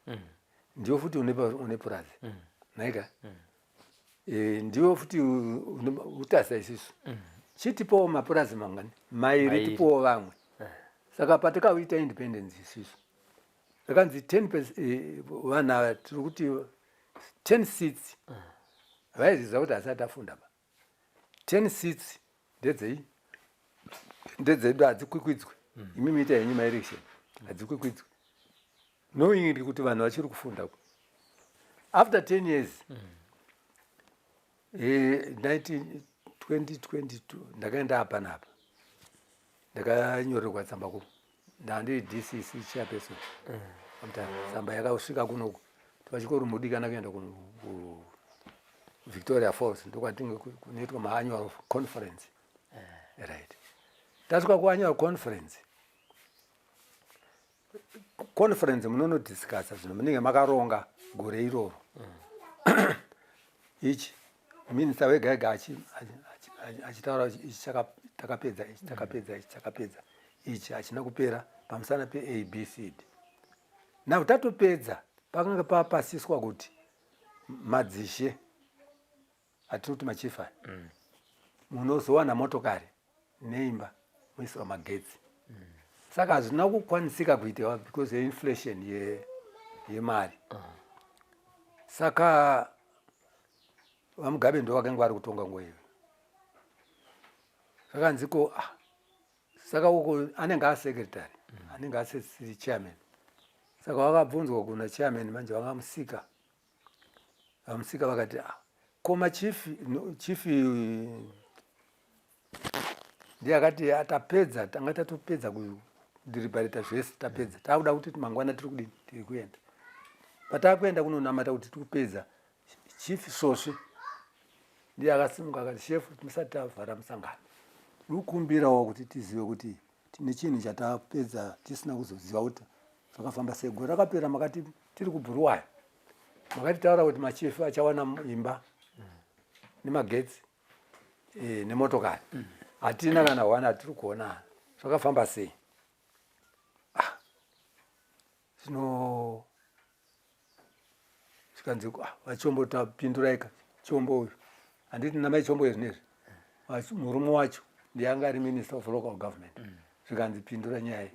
Speaker 4: Ndiwo futi une purazi. Naika? Ndiwo futi utasa isisu. Chitipowo mapurazi mangani. Mairi tipowo vamwe. Saka patakauita independence isisu. Sakanzi 10% vana tiri kuti 10 seats. Vaiziza kuti asati afunda ba. 10 seats ndedzedu hadzikwikwidzwe. Imi muita yenyu maelection. Hadzikwikwidzwe. Knowing kuti vanhu vachiri kufunda. After 10 years, 2022 ndakaenda apa napa. Ndakanyorerwa tsamba ku. Ndandi DCC chairperson. Tsamba yakasvika kuno pachikoro mudikana kuenda ku Victoria Falls ndokwatinge kunoitwa ma-annual conference. Right. Tasvika ku-annual conference munonodiscussa zvinhu munenge makaronga gore iroro. Ichi minista wega ega achitaura ichi takapedza ichi hachina kupera pamusana pe-ABCD. Now tatopedza pakanga papasiswa kuti madzishe atinoti machief aya munozowana motokari neimba muiswa magetsi. Saka hazvina kukwanisika kuitewa because yeinflation yemari. Saka vaMugabe ndo vakanga vari kutonga nguva iyo. Zvakanziko saka uko anenge asecretary, anenge asiri chairman. Saka vakabvunzwa kuna chairman manje vakamusika. Vamusika vakati koma chief ndiye akati tanga tatopedza kudiribarita zvese tapedza. Takuda kuti mangwana tiri kuenda. Patakuenda kunonamata kuti tikupedza, chief Sosvi ndiye akasimuka akati chef musati tavhara musangano. Rukumbirawo kuti tizive kuti tine chinhu chatapedza tisina kuzoziva kuti zvakafamba sei. Gore rakapera makati tiri kuBhuluwayo. Makati taura kuti machief achawana imba nemagetsi nemotokari. Hatina kana wana hatiri kuona. Zvakafamba sei? Zvino zvikanzi vachombo tapinduraika chombo uyu. Handiti namai chombo izvinezvi. Murume wacho ndiye ari minister of local government. Zvikanzi pindura nyaya.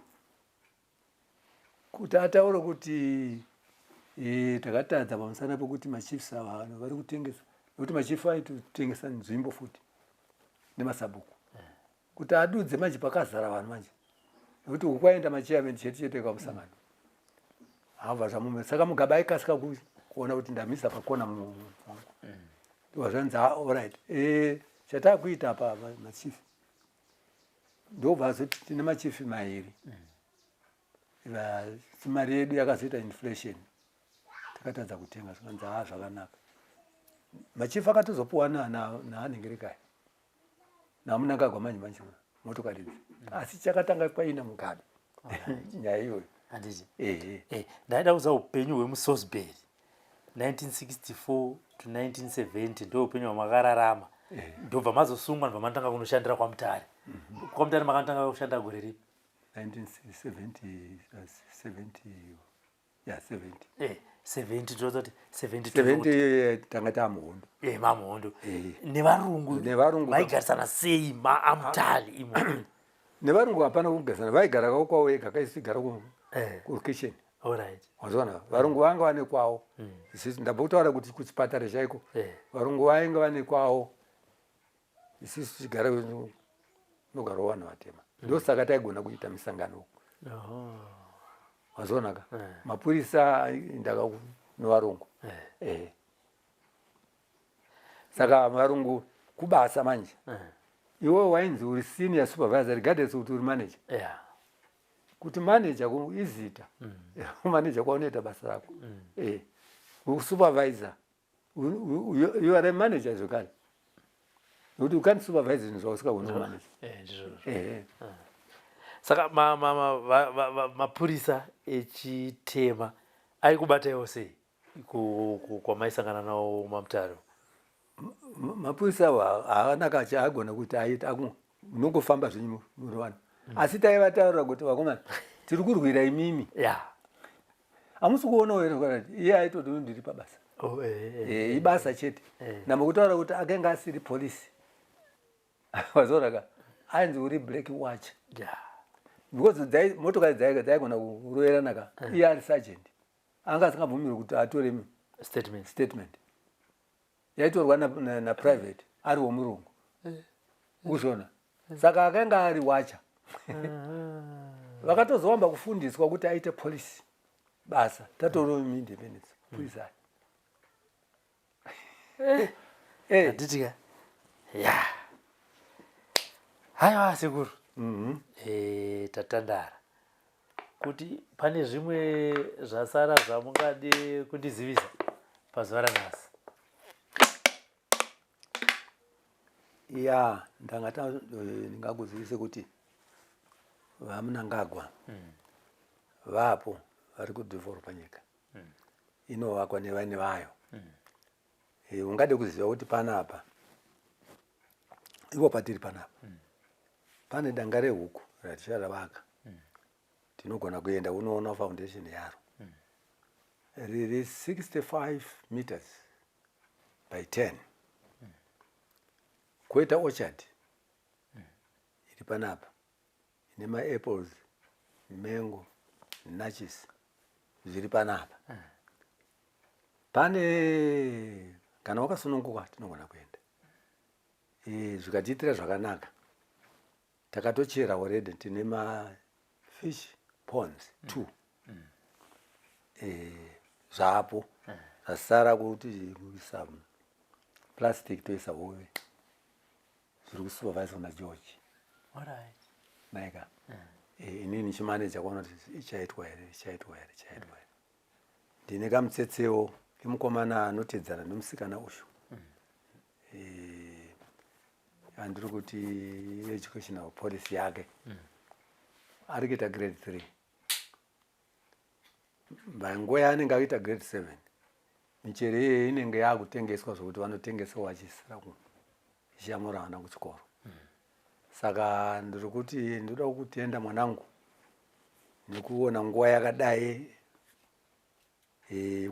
Speaker 4: Kuti ataura kuti takatadza pamusana pokuti machiefs ava vari kutengesa. Nokuti machief aitotengesa nzvimbo futi nemasabuku. Kuti adudze manje pakazara vanhu manje. Nokuti ukwaenda machairman chete kwamusangano. Habva zvamume. Saka Mugabe aikasika kuona kuti ndamisa pakona munhu. Wazvanzi alright. Chatakuita apa machief. Ndobva azoti tine machief mairi. Mari yedu yakazoita inflation. Takatadza kutenga zvikanzi zvakanaka. Machief akatozopuwa naanenge rekai. Namunangagwa manje motokari idzi. Asi chakatanga kwaina Mugabe. Nyaya iyoyo.
Speaker 3: Handiti. Ndaida kuziva upenyu hwemuSalisbury 1964 to 1970 ndo upenyu hwamakararama. Ndobva mazosungwa ndobva matanga kunoshandira kwaMutare. KwaMutare makatanga kushanda gore ripi?
Speaker 4: 1970.
Speaker 3: 70 tozoti 70
Speaker 4: tanga tamuhondo.
Speaker 3: Mamuhondo. Nevarungu vaigarisana sei maAmutali imo?
Speaker 4: Nevarungu hapana kugarisana, vaigara kwawo ega kaisigara kulocation.
Speaker 3: Alright.
Speaker 4: Wazona varungu vanga vane kwawo. Isisi ndabva kutaura kuti kuchipatara chaiko. Varungu vainga vane kwawo. Isisi tigara nogara vanhu vatema. Ndosaka taigona kuita misangano. wazonaka mapurisa ndakakunovarungu saka varungu kubasa manje iwe wainzi uri senior supervisor regardless kuti uri manager kuti manager izita manager kwaunoita basa rako supervisor you are a manager zvekare nokuti ukani supervise zvinhu zvausingagoni kumanager
Speaker 3: saka mapurisa echitema aikubataiwo sei kwamaisangana nawo mamutaro?
Speaker 4: mapurisa haanaka chaagona kuti aita munongofamba zvenyu muri vanhu asi taivataurira kuti vakomana tiri kurwira imimi hamusi kuonawo here iye aitoti ndiri pabasa ibasa chete namukutaura kuti akanga asiri polisi wazoraka ainzi uri black watch because motokari dzaigona kuroyeranaka iye ari sergeant anga asingabvumiri kuti atore statement yaitorwa na private ari womurungu uzvona saka akanga ari wacha vakatozovamba kufundiswa kuti aite polisi basa tatoriwo independence polisi
Speaker 3: atitika haiwa sekuru tatandara kuti pane zvimwe zvasara zvamungade kundizivisa pazuva ranhasi.
Speaker 4: ndangata ndingakuzivise kuti vamunangagwa vapo vari kudhivhoropa nyika inovakwa nevaine vayo. Ungade kuziva kuti panapa ivo patiri panapa pane danga rehuku raticharavaka tinogona kuenda unoona foundation yaro riri 65 meters by 10 koita orchard iri panapa ine maapples, mango, nachis zviri panapa. Pane kana wakasununguka tinogona kuenda zvikatiitira zvakanaka takatochera already tine mafish ponds 2 zvapo zvasara kuti kuisa plastic toisa hove zviri kusupervise naGeorge maika inini chimaneja kuona kuti ichaitwa here ndine kamutsetsewo kemukomana anotedzana nomusikana ushu andiri kuti educational policy yake ari kuita grade 3 nguva yaanenge akuita grade 7 michero iye inenge yakutengeswa zvokuti vanotengesa wachisira ichamura vana kuchikoro. Saka ndiri kuti ndoda kutenda mwanangu nekuona nguva yakadai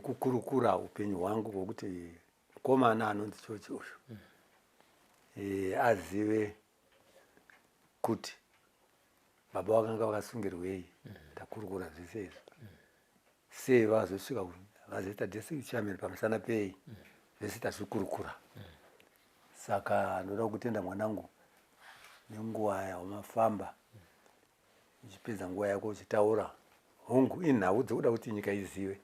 Speaker 4: kukurukura upenyu hwangu hwokuti mukomana anonzi George ushu azive kuti baba vakanga vakasungirwei takurukura zvese izvi sei vazosvika vazoita district chairman pamusana pei zvese tazvikurukura. Saka ndoda kutenda mwanangu nenguva yawamafamba uchipedza nguva yako uchitaura hongu inhau dzokuda kuti nyika izive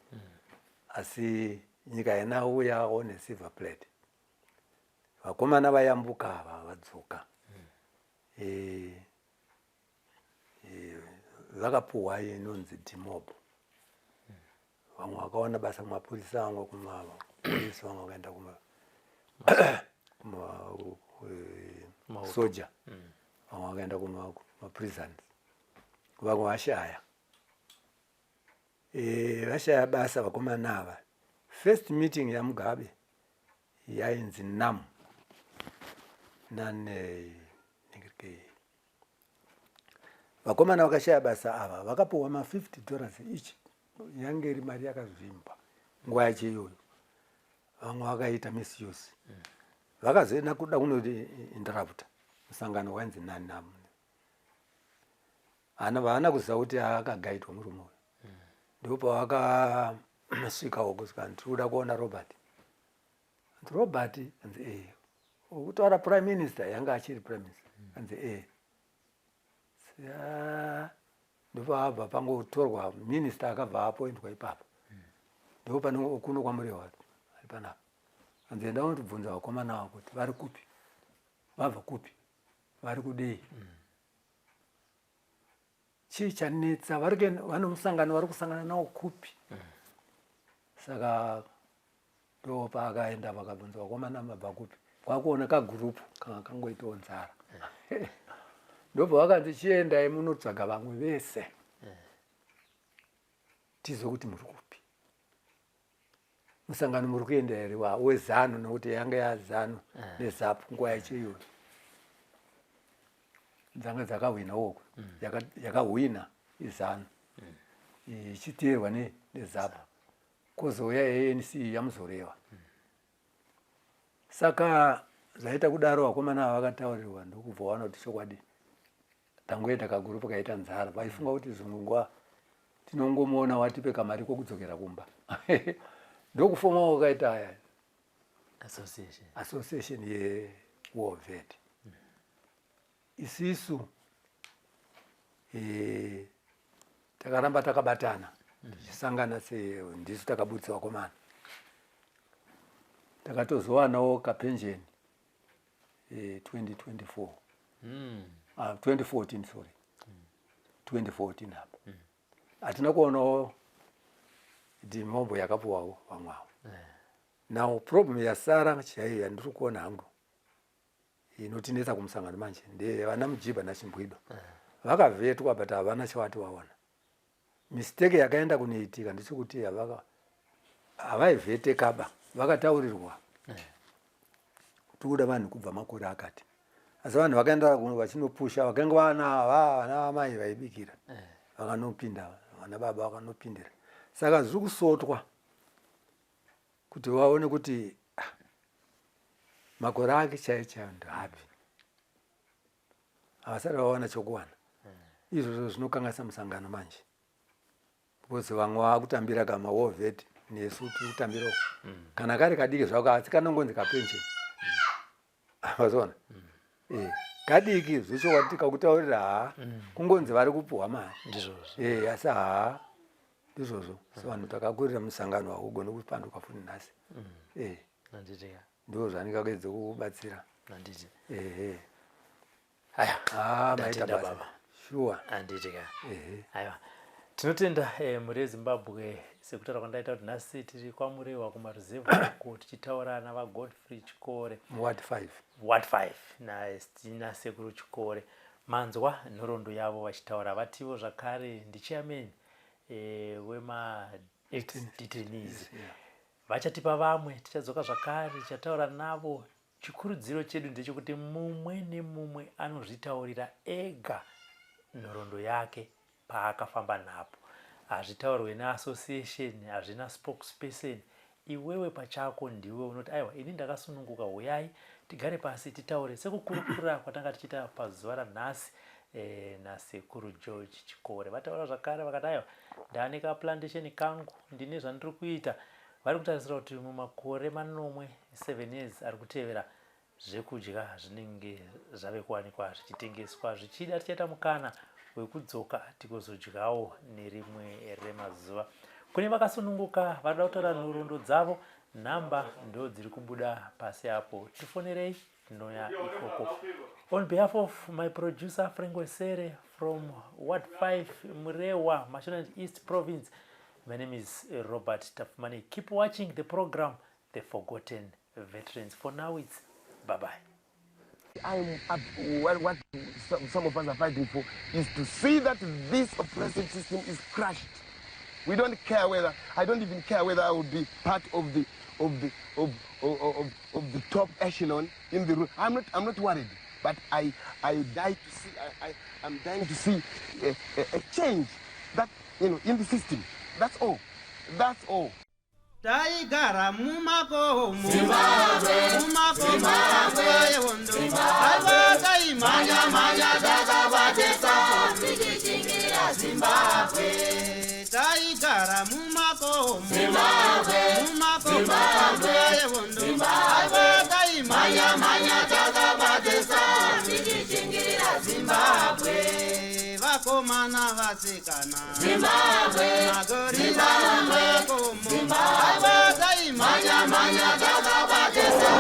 Speaker 4: asi nyika yanauya one silver plate vakomana vayambuka ava vadzoka vakapuhwa inonzi DMOB. Vamwe vakawana basa kumapurisa, vamwe kumapolisi, vamwe vakaenda soja, vamwe vakaenda kumaprisons, vamwe vashaya vashaya basa vakomana ava. First meeting yaMugabe yainzi NAM vakomana vakashaya basa ava vakapuhwa $50 each, yange iri mari yakazvimba nguva yacho iyoyo. Vamwe vakaita misuse vakazoenda kuda kunoti interrupt musangano wainzi NAM. Vaana kuziva kuti akagaitwa murume uyu. Ndipo pavakasvikawo kusvika ndiri kuda kuona Robert. Robert anzi ukutaura prime minister, yanga achiri prime minister, anzi ndipo abva pangotorwa minista akabva apointwa ipapo ndipo pane kuno kwamurewa ari panapa anzenda unotibvunza vakomana vavo kuti vari kupi vabva kupi vari kudei chii chanetsa vane musangano vari kusangana nawo kupi saka ndo paakaenda vakabvunza vakomana mabva kupi kwakuona kagurupu kanga kangoitawo nzara ndobva vakanzi chiendai munotsvaga vamwe vese tizwe kuti muri kupi musangano muri kuenda here wezano nokuti yanga yazano nezapu nguva yacho iyoyo dzanga dzakahwina woko yakahwina izano ichiteerwa nezapu kwozouya ANC yamuzoreva saka zvaita kudaro vakomana ava vakataurirwa ndokubva wana kuti chokwadi tangoenda kagurupu kaita nzara vaifunga kuti zvimwe nguva tinongomuona watipe kamari kokudzokera kumba ndokufoma wakaita aya association yeWar Vet isisu takaramba takabatana tichisangana ndisu takabudisa vakomana takatozowanawo kapenjeni 2014 sorry 2014 apa hatina kuonawo kuti mombo yakapuwawo vamwavo now problem yasara chaiyo yandiri kuona hangu inotinetsa kumusangano manje ndevana Mujibha naChimbwido vakavetwa but havana chavati vaona mistake yakaenda kunoitika ndechekuti havaivhete kaba vakataurirwa kuti kuda vanhu kubva makore akati asi vanhu vakaenda vachinopusha vakanga vana vamai vaibikira vakanopinda vana baba vakanopindira saka zviri kusotwa kuti vaone kuti makore ake chaichayo ndoapi havasati vawana chokuwana izvozvo zvinokanganisa musangano manje because vamwe vakutambira kamaWar Vet nesu tiri kutambirawo kana kari kadiki zvako asi kanongonzi kapenjeni vazoona kadiki zvechokwadi tikakutaurira kungonzi vari kupuhwa mari asi ndizvozvo sevanhu takakurira musangano wakugona kupanduka futi nhasi ndo zvandingakuedze kubatsira
Speaker 3: maita baba
Speaker 4: sure
Speaker 3: aiwa tinotenda muri Zimbabwe sekutaura kwandaita kuti nhasi tiri kwamurewa kumaruzevhu uko tichitaura navaGodfrey Chikore
Speaker 4: Ward 5
Speaker 3: nasekuru Chikore manzwa nhoroondo yavo vachitaura vativo zvakare ndichairman wema-detainees vachatipa vamwe tichadzoka zvakare tichataura navo. Chikurudziro chedu ndechekuti mumwe nemumwe anozvitaurira ega nhoroondo yake paakafamba napo. Hazvitaurwe neassociation, hazvina spokesperson. Iwewe pachako ndiwe unoti aiwa ini ndakasununguka, uyai tigare pasi titaure sekukurukura kwatanga tichita pazuva ranhasi nasekuru George Chikore. Vataura zvakare vakati aiwa ndane kaplantation kangu ndine zvandiri kuita. Vari kutarisira kuti mumakore manomwe 7 years ari kutevera zvekudya zvinenge zvave kuwanikwa zvichitengeswa, zvichida tichaita mukana wekudzoka tikuzodyawo nerimwe remazuva. Kune vakasununguka varida kutaura nhoroondo dzavo, nhamba ndo dziri kubuda pasi apo, tifonerei tinoya ikoko. On behalf of my producer Frank Wesere from Ward 5 Murewa, Mashonaland East Province, my name is Robert Tafumani. Keep watching the program, The Forgotten Veterans. For now, it's bye-bye.
Speaker 1: What some of us are fighting for is to see that this oppressive system is crushed. We don't care whether, I don't even care whether I would be part of the top echelon in the room. I'm not worried, but I'm dying to see a change that, in the system. That's all. That's all.
Speaker 2: Taigara mumakomo Zimbabwe yewondo Abata imanya takabatesa tikichingira Zimbabwe. Taigara mumakomo Zimbabwe yewondo Abata imanya takabatesa tikichingira Zimbabwe. vakomana vasikana
Speaker 5: Zimbabwe,
Speaker 2: magorira makomo aivakai manya manya dzakabatesa